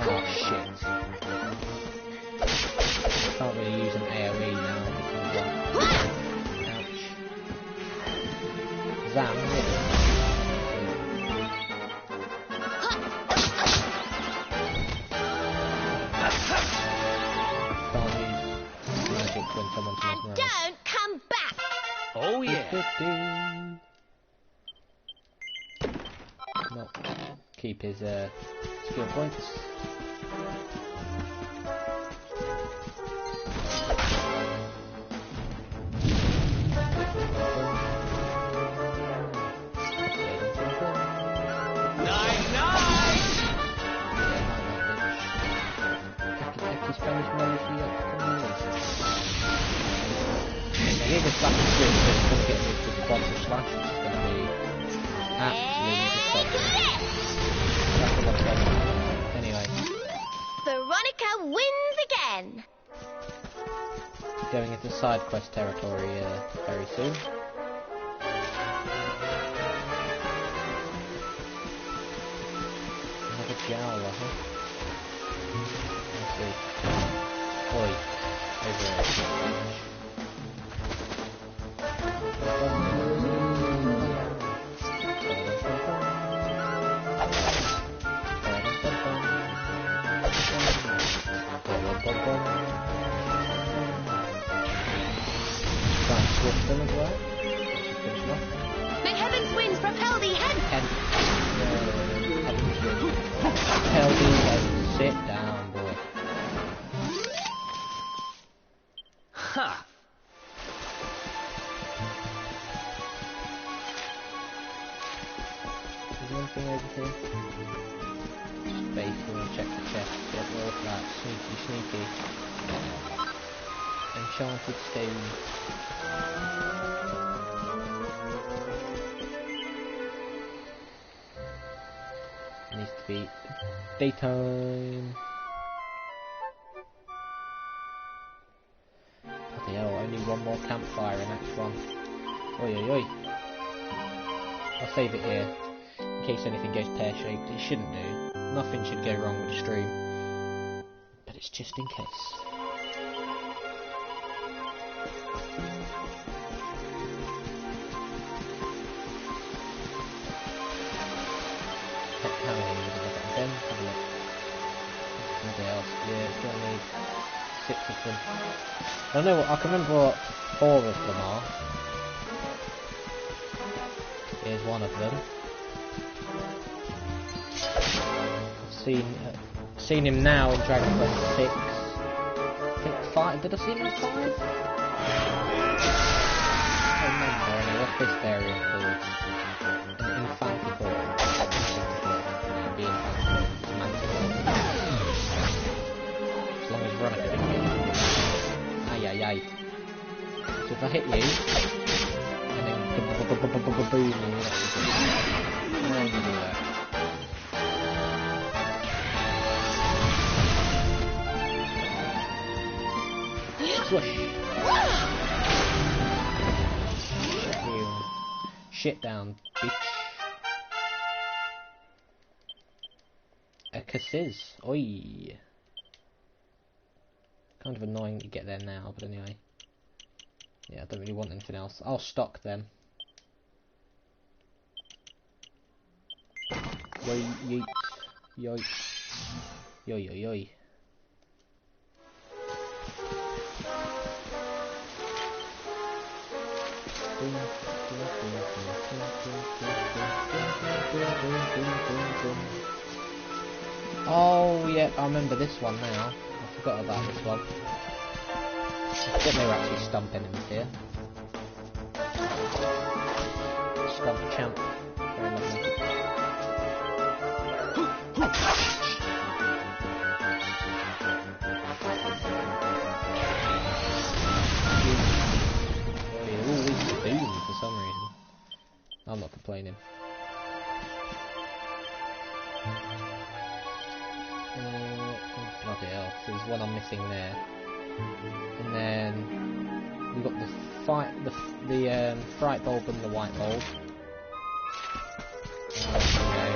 Oh shit. Can't really use an AoE now because of that. Ouch. Zam, really? Can't use magic when someone's And mesmerised. don't come back. Oh yeah. Not keep his skill points. Spanish melody up to the Here's a slash and switch that's going to get me to the quantum slash, which is going to be absolutely disgusting. That's the one problem. Anyway. Veronica wins again. Going into side quest territory very soon. Another Jowler, huh? Let's see. Oi. Over there. Try and swift them as well. May heaven's winds propel thee hence! Heaven's wind. Propel thee hence. Sit down, boy. Ha! Is there anything over here? Space, we're gonna check the chest. Get all of that. Sneaky. Enchanted stone. Needs to be daytime. Bloody hell, only one more campfire in Act 1. Oi. I'll save it here, in case anything goes pear-shaped. It shouldn't do. Nothing should go wrong with the stream. But it's just in case. How many have I got again? Have a look. Nobody else. Yeah, it's gonna need 6 of them. I don't know what, I can remember what 4 of them are. Here's one of them. I've seen him now in Dragon Quest 6. I think 5. Did I see him in 5? I don't remember. Anyway, what's this variant called? An Infanticore. Yeah, the Infanticore. It's Manticore. As long as Veronica can hit you. Ay ay ay. So if I hit you, and then boom you, then you do that. Swoosh. Shit down, bitch. A cassis. Oi. Kind of annoying to get there now, but anyway. Yeah, I don't really want anything else. I'll stock them. Yoi, yeet. Yoi. Yoi, yoi, yoi. Oh, yeah, I remember this one now. I forgot about this one. I forgot they were actually stump enemies here. Stump champ. Very lovely. For some reason. I'm not complaining. Bloody hell, so there's one I'm missing there. And then we've got the fright bulb and the white bulb. No.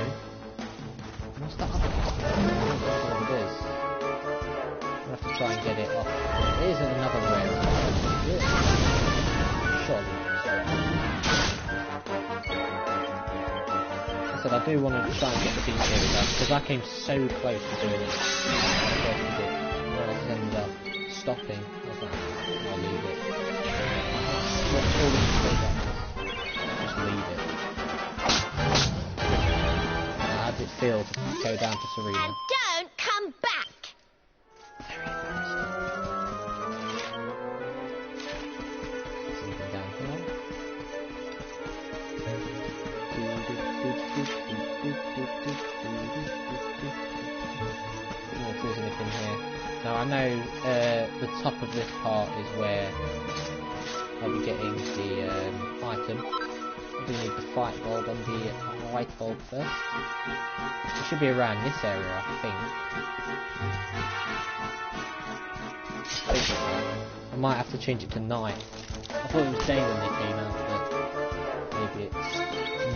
What's that other one? I don't know what it is. I'll have to try and get it off. It is another rare. Surely. I said I do want to try and get the beat here done because I came so close to doing it. I just ended up stopping. I was like, I'll leave it. What's all the mistake on this? Just leave it. How does it feel to go down to Serena? And don't come back! Very nice. Something down here. If there's anything here. Now I know the top of this part is where I'll be getting the item. I do need the fight bulb and the white bulb first. It should be around this area, I think. I might have to change it to night. I thought it was day when they came out, but maybe it's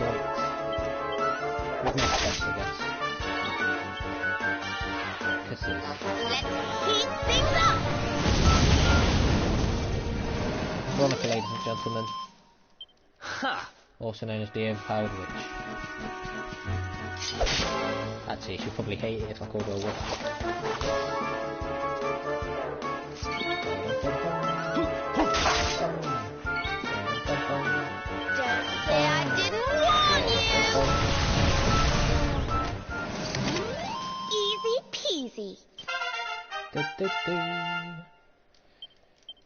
night. With my best, I guess. Kisses. Let's heat things up! Veronica, ladies and gentlemen. Ha! Also known as the Overpowered Witch. Actually, she'll probably hate it if I called her a witch. Don't say I didn't warn you! Easy peasy.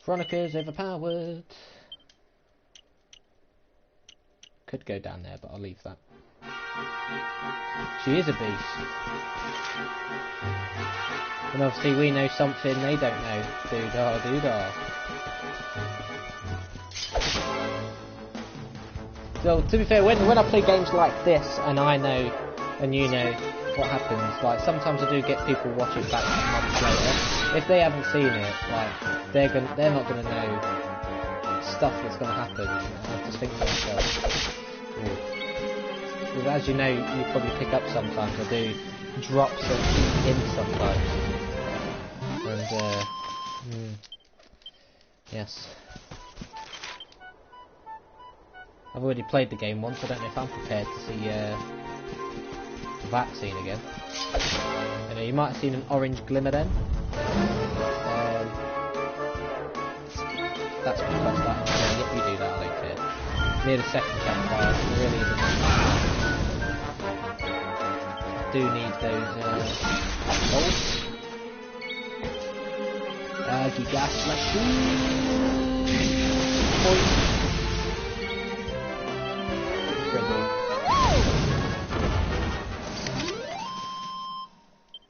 Veronica's overpowered. Could go down there, but I'll leave that. She is a beast. And obviously we know something they don't know. Doo-dah, doo-dah. So, to be fair, when I play games like this, and I know, and you know what happens, like, sometimes I do get people watching back months later. If they haven't seen it, like, they're not gonna know stuff that's gonna happen. I have to think to myself. Because as you know, you probably pick up sometimes, I do drop some hints sometimes. And, yes. I've already played the game once, I don't know if I'm prepared to see that scene again. I know you might have seen an orange glimmer then. That's because that. Yeah, you do that, I don't care. near the second campfire. There really isn't. I do need those bolts. Gigas machine. Point.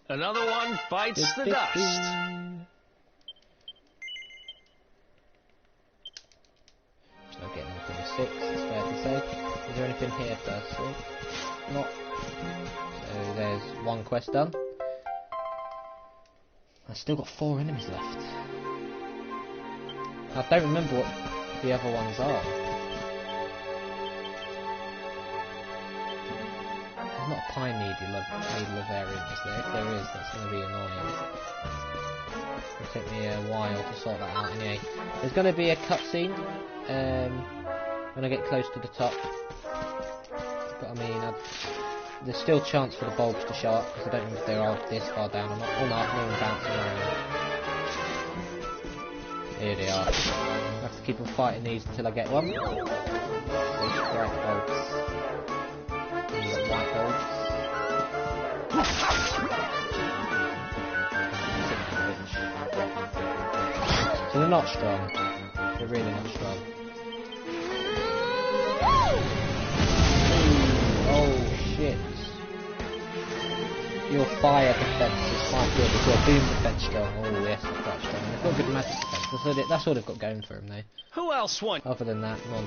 Another one bites the dust. Not getting anything with 6, it's fair to say. Is there anything here firstly? Not. So there's one quest done. I've still got 4 enemies left. I don't remember what the other ones are. There's not a pine needle variant, is there? If there is, that's going to be annoying. It'll take me a while to sort that out anyway. There's going to be a cutscene when I get close to the top. But I mean, there's still chance for the bulbs to show up, because I don't know if they are this far down or not. Oh no, I can hear them bouncing around. Here they are. I have to keep on fighting these until I get one. These bright bulbs. And you've got white bulbs. So they're not strong. They're really not strong. Oh shit. Your fire defense is quite good. Is your boom defense strong? Oh yes, that's quite strong. They've got good magic defense. That's all they've got going for them though. Who else won? Other than that, no.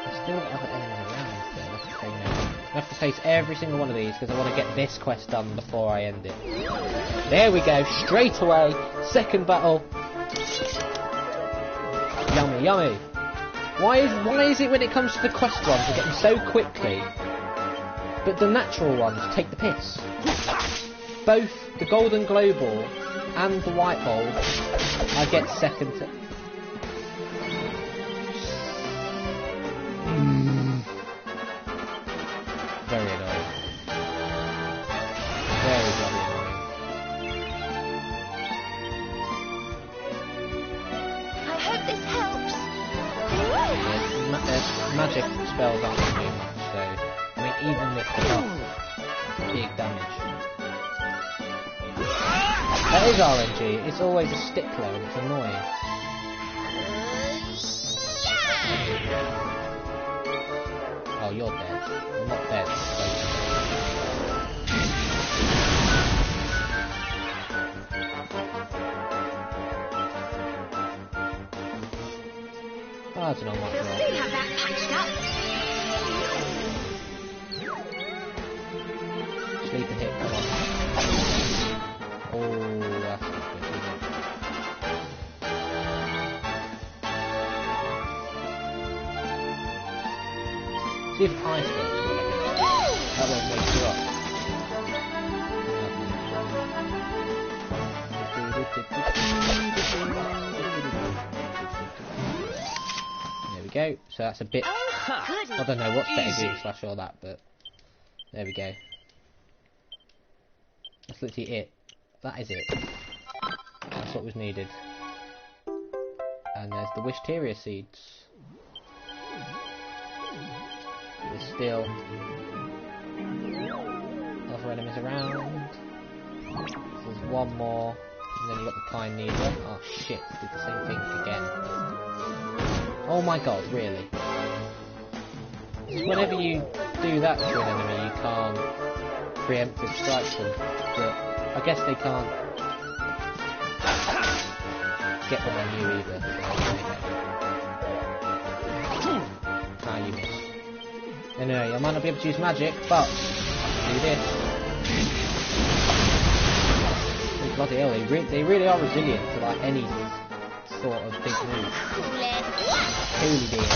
There's still other enemies around there. That's the thing now. I have to face every single one of these because I want to get this quest done before I end it. There we go, straight away. Second battle. Yummy, yummy. Why is it when it comes to the quest ones I get them so quickly, but the natural ones take the piss? Both the golden glow ball and the white bulb I get second to... Very annoying. Very bloody annoying. I hope this helps. Magic spells aren't going to do much, so... I mean, even with the buff, big damage. That is RNG, it's always a stickler and it's annoying. Oh, you're dead. You're not dead. I don't know what We'll soon have that patched up. Sleep and hit, come on. Oh, that's not good, is it? See if ice works all again. That won't wake you up. There we go. So that's a bit... I don't know what's better do slash all that, but... There we go. That's literally it. That is it. That's what was needed. And there's the Wisteria seeds. There's still other enemies around. There's one more, and then you got the pine needle. Oh shit, did the same thing again. Oh my god, really? Whenever you do that to an enemy, you can't preemptive strike them. But I guess they can't get one on you either. Ah, you missed. Anyway, I might not be able to use magic, but do this. Oh, bloody hell, they really are resilient to like any sort of big move. Holy dear.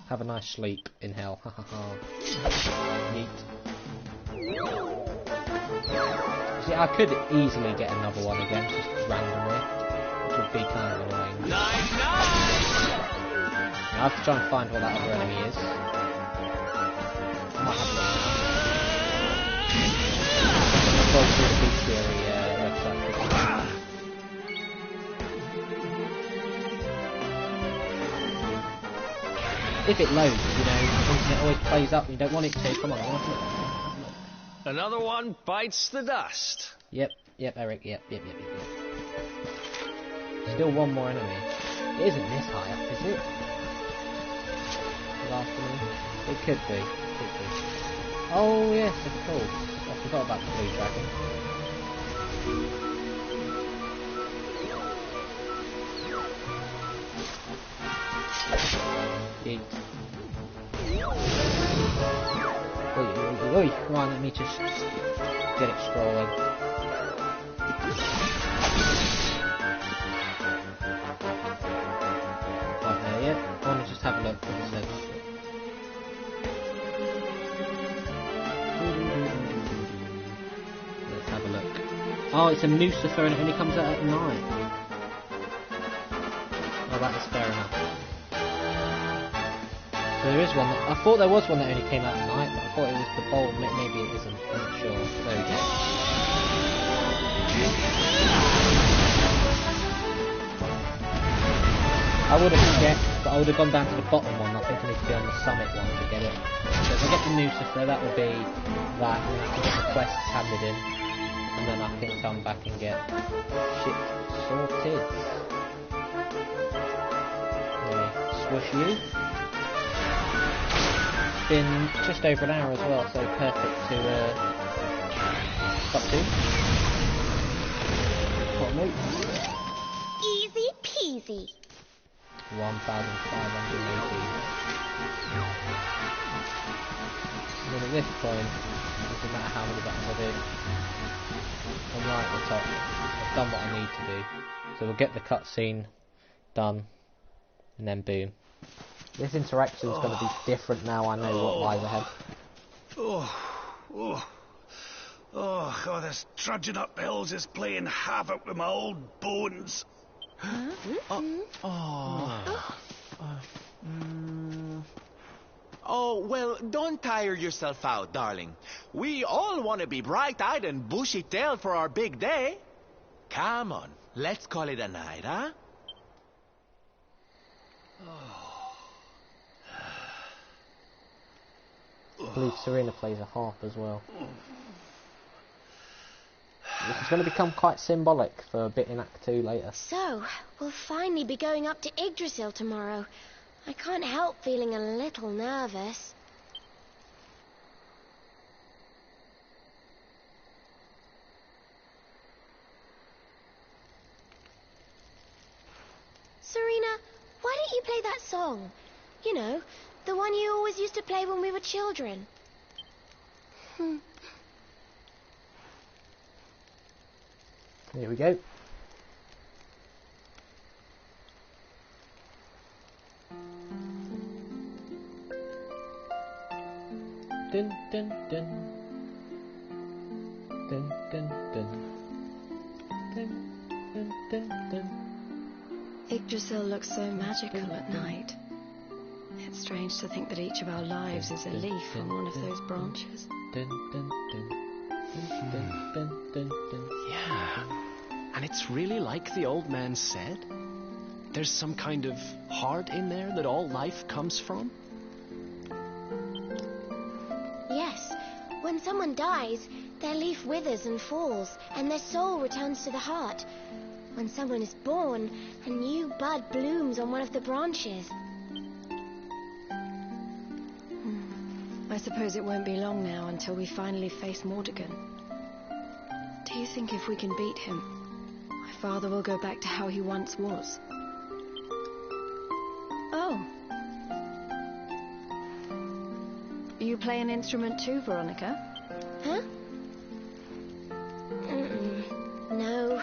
Have a nice sleep in hell. Ha ha ha. Neat. See, I could easily get another one again, just randomly, which would be kind of annoying. I have to try and find what that other enemy is. I might have to go through the bestiary website. if it loads, you know, the internet always plays up and you don't want it to. Come on, have a look. Another one bites the dust. Yep, Eric, yep. Still one more enemy. It isn't this high up, is it? Last one. It could be. Oh yes, of course. I forgot about the blue dragon. Oi. Come on, let me just get it scrolling. Right there, yeah. I want to just have a look what it says. Let's have a look. Oh, it's a Lucifer and it only comes out at night. Oh, that is fair enough. So there is one that, I thought there was one that only came out at night, but I thought it was the bold, maybe it isn't, I'm not sure. There we go. I would have checked, but I would have gone down to the bottom one. I think I need to be on the summit one to get it. So if I get the Lucifer, that will be that, and then I can get the quests handed in, and then I can come back and get shit sorted. Swoosh you. Been just over an hour as well, so perfect to stop to. What move? Easy peasy. 1,580. I mean, at this point, it doesn't matter how many buttons I do. I'm right at the top. I've done what I need to do. So we'll get the cutscene done, and then boom. This interaction is going to be different now. I know what lies ahead. This trudging up hills is playing havoc with my old bones. Oh, well, don't tire yourself out, darling. We all want to be bright-eyed and bushy-tailed for our big day. Come on, let's call it a night, huh? I believe Serena plays a harp as well. This is going to become quite symbolic for a bit in Act 2 later. So, we'll finally be going up to Yggdrasil tomorrow. I can't help feeling a little nervous. Serena, why don't you play that song? You know, the one you always used to play when we were children. Here we go. Dun dun dun. Dun dun dun. Dun dun dun dun. Yggdrasil looks so magical at night. It's strange to think that each of our lives is a leaf on one of those branches. Dun dun dun. Dun dun dun dun dun. Yeah. And it's really like the old man said. There's some kind of heart in there that all life comes from. Yes, when someone dies, their leaf withers and falls, and their soul returns to the heart. When someone is born, a new bud blooms on one of the branches. I suppose it won't be long now until we finally face Mordegon. Do you think if we can beat him, my father will go back to how he once was? Oh. You play an instrument too, Veronica? Huh? No.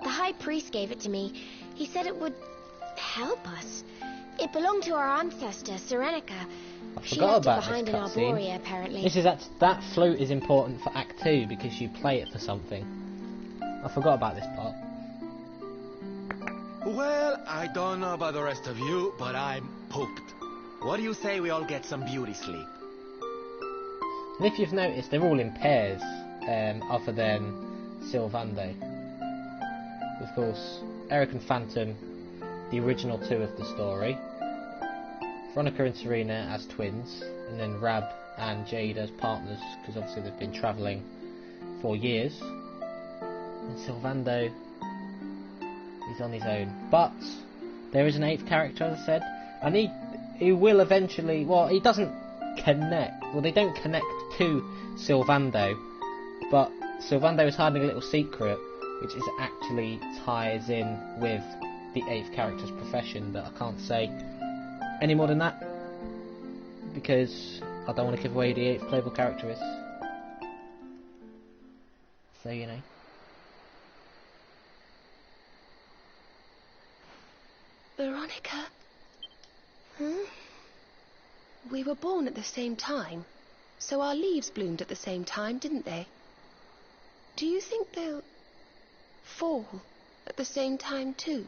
The High Priest gave it to me. He said it would help us. It belonged to our ancestor, Serenica. I She forgot left it about behind this in cutscene. Arboria, apparently. This is that flute is important for Act 2 because you play it for something. I forgot about this part. Well, I don't know about the rest of you, but I'm pooped. What do you say we all get some beauty sleep? And if you've noticed, they're all in pairs, other than Sylvande. Of course, Eric and Phantom, the original two of the story. Veronica and Serena as twins, and then Rab and Jade as partners, because obviously they've been travelling for years. And Sylvando is on his own. But there is an 8th character, as I said, and he will eventually, well, he doesn't connect, well, they don't connect to Sylvando, but Sylvando is hiding a little secret, which is actually ties in with the 8th character's profession, but I can't say any more than that, because I don't want to give away the 8th playable character is. So, you know. Veronica, Hmm? we were born at the same time, so our leaves bloomed at the same time, didn't they? Do you think they'll fall at the same time too?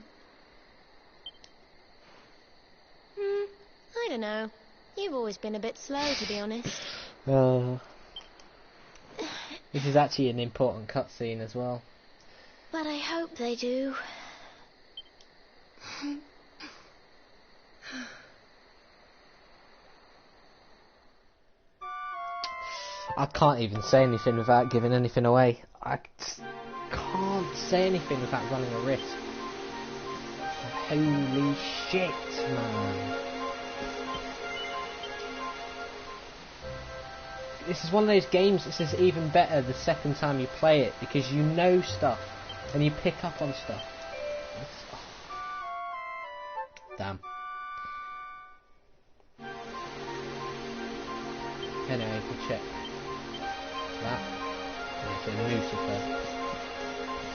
I don't know. You've always been a bit slow, to be honest. This is actually an important cutscene as well. But I hope they do. I can't even say anything without giving anything away. I just can't say anything without running a risk. Holy shit, man. This is one of those games, this is even better the second time you play it, because you know stuff, and you pick up on stuff. Damn. Anyway, we'll check that. It's a Lucifer.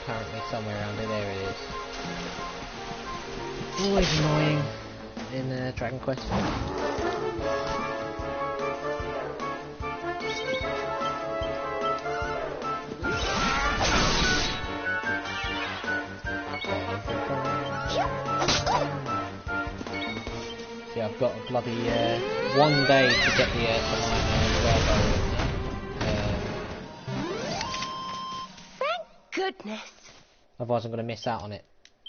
Apparently somewhere around here. There it is. Always annoying in Dragon Quest. See, I've got a bloody 1 day to get the Thank goodness. otherwise I'm going to miss out on it,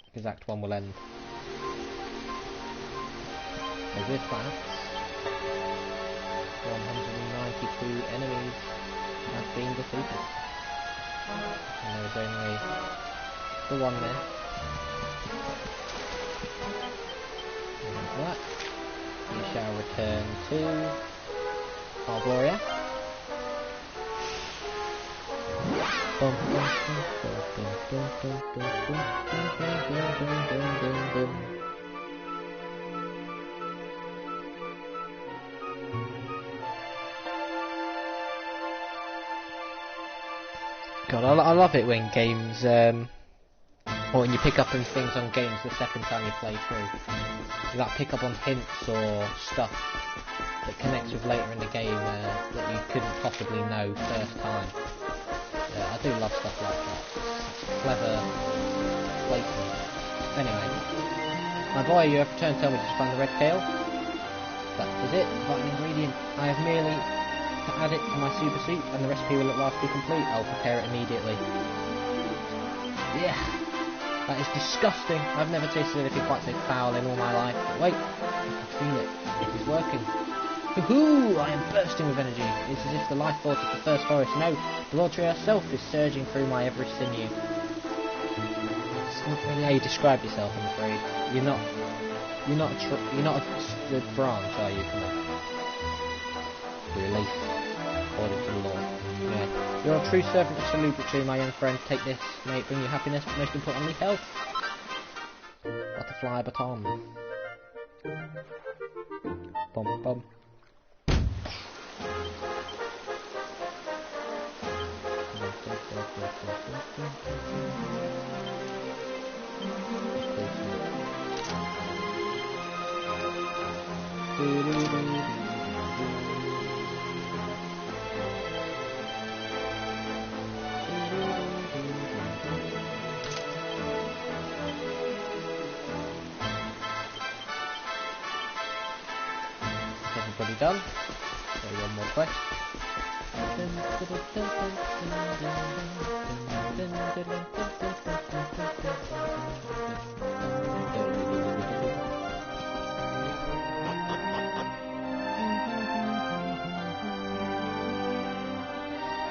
because Act 1 will end. So with that, 192 enemies have been defeated. And there's only the one there. And that, we shall return to Arboria. God, I love it when games, or when you pick up on things on games the second time you play through. You like pick up on hints or stuff that connects with later in the game that you couldn't possibly know first time. I do love stuff like that. It's clever placement. Anyway, my boy, you have returned. Tell me, did you find the red kale? That is it. Vital ingredient. I have merely to add it to my super soup, and the recipe will at last be complete. I'll prepare it immediately. Yeah, that is disgusting. I've never tasted anything quite so foul in all my life. But wait, I can feel it. It is working. Hoo-hoo! I am bursting with energy. It's as if the life force of the first forest. No, the Lord Tree herself is surging through my every sinew. It's not really how you describe yourself, I'm afraid. You're not the branch, are you? Come on. Relief, according to the Lord. Yeah. You're a true servant of Salubritry, my young friend. Take this, may it bring you happiness, but most importantly, health. Butterfly baton. Bum bum. Everybody done? So one more quest.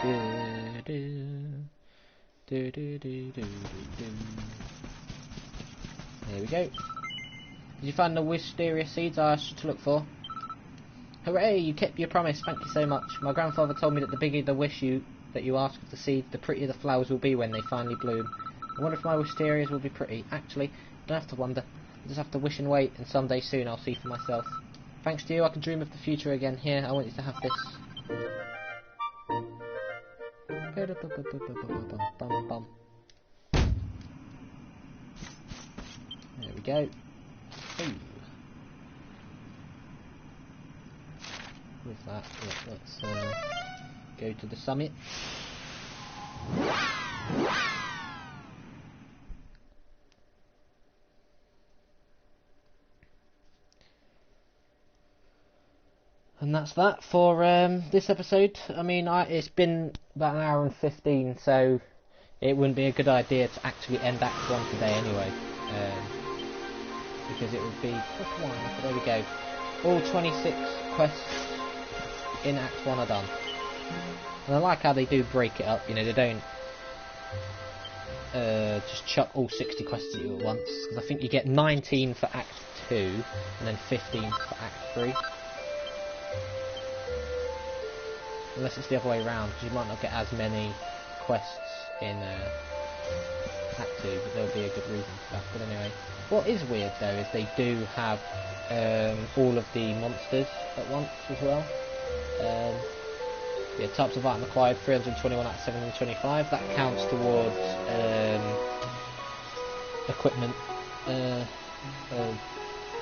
Here we go. Did you find the wisteria seeds I asked you to look for? Hooray, you kept your promise, thank you so much. My grandfather told me that the bigger the wish that you ask of the seed, the prettier the flowers will be when they finally bloom. I wonder if my wisterias will be pretty. Actually, I don't have to wonder. I just have to wish and wait, and someday soon I'll see for myself. Thanks to you, I can dream of the future again. Here, I want you to have this. There we go. Ooh. With that, let's go to the summit. And that's that for this episode. I mean, it's been about an hour and 15, so it wouldn't be a good idea to actually end Act 1 today anyway. Because it would be... there we go. All 26 quests in Act 1 are done. And I like how they do break it up, you know, they don't just chuck all 60 quests at you at once. Because I think you get 19 for Act 2, and then 15 for Act 3. Unless it's the other way around, because you might not get as many quests in Act 2, but there'll be a good reason for that. But anyway, what is weird though is they do have all of the monsters at once as well. Yeah, types of item acquired, 321 out of 725. That counts towards equipment,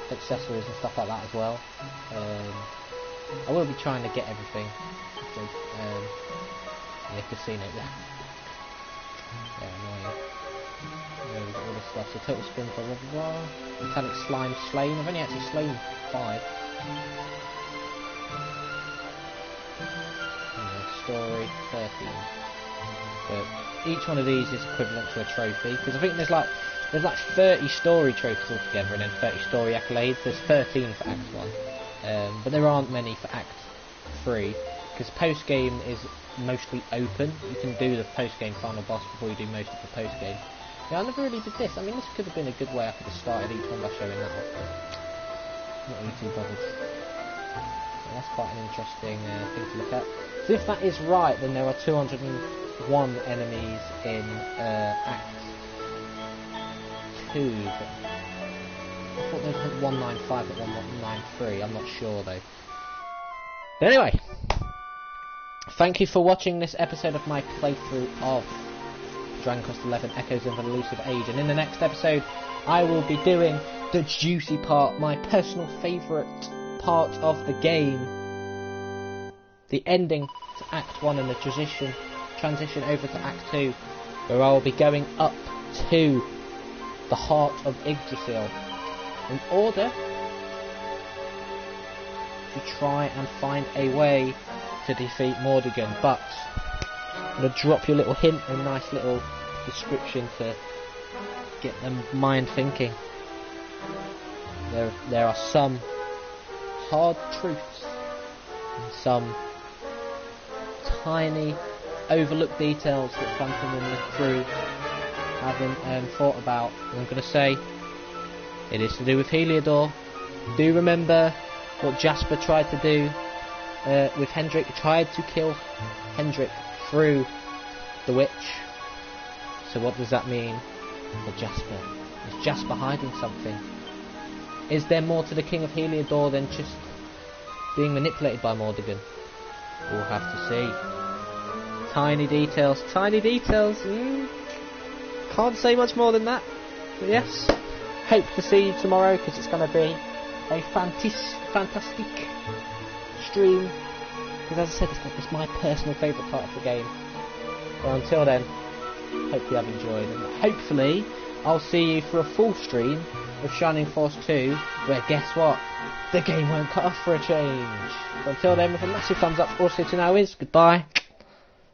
accessories and stuff like that as well. I will be trying to get everything. So, yeah, casino. Yeah, annoying. Yeah, we've got all this stuff. So total spin, blah blah blah. Metallic slime slain. I've only actually slain 5. Story 13. But each one of these is equivalent to a trophy, because I think there's like 30 story trophies altogether, and then 30 story accolades. There's 13 for Act 1, but there aren't many for Act 3, because post game is mostly open. You can do the post game final boss before you do most of the post game. Yeah, I never really did this. I mean, this could have been a good way I could have started each one by showing that off, but not really too bothered. That's quite an interesting thing to look at. So if that is right, then there are 201 enemies in Act 2. I thought there was 195 at 193. I'm not sure though. But anyway, thank you for watching this episode of my playthrough of Dragon Quest XI Echoes of an Elusive Age. And in the next episode, I will be doing the juicy part, my personal favourite part of the game, the ending to Act 1 and the transition over to Act 2, where I will be going up to the heart of Yggdrasil in order to try and find a way to defeat Mordegon. But I'm going to drop you a little hint, a nice little description to get them mind thinking. There are some hard truths and some tiny overlooked details that Phantom and the crew haven't thought about, and I'm going to say it is to do with Heliodor. Do remember what Jasper tried to do with Hendrik? He tried to kill Hendrik through the witch. So what does that mean for Jasper? Is Jasper hiding something? Is there more to the King of Heliodor than just being manipulated by Mordegon? We'll have to see. Tiny details, tiny details. Can't say much more than that. But yes, hope to see you tomorrow, because it's going to be a fantastic stream. Because as I said, it's my personal favourite part of the game. Well, until then, hope you have enjoyed, and hopefully I'll see you for a full stream of Shining Force 2, where guess what? The game won't cut off for a change. So until then, with a massive thumbs up, all I say to now is goodbye.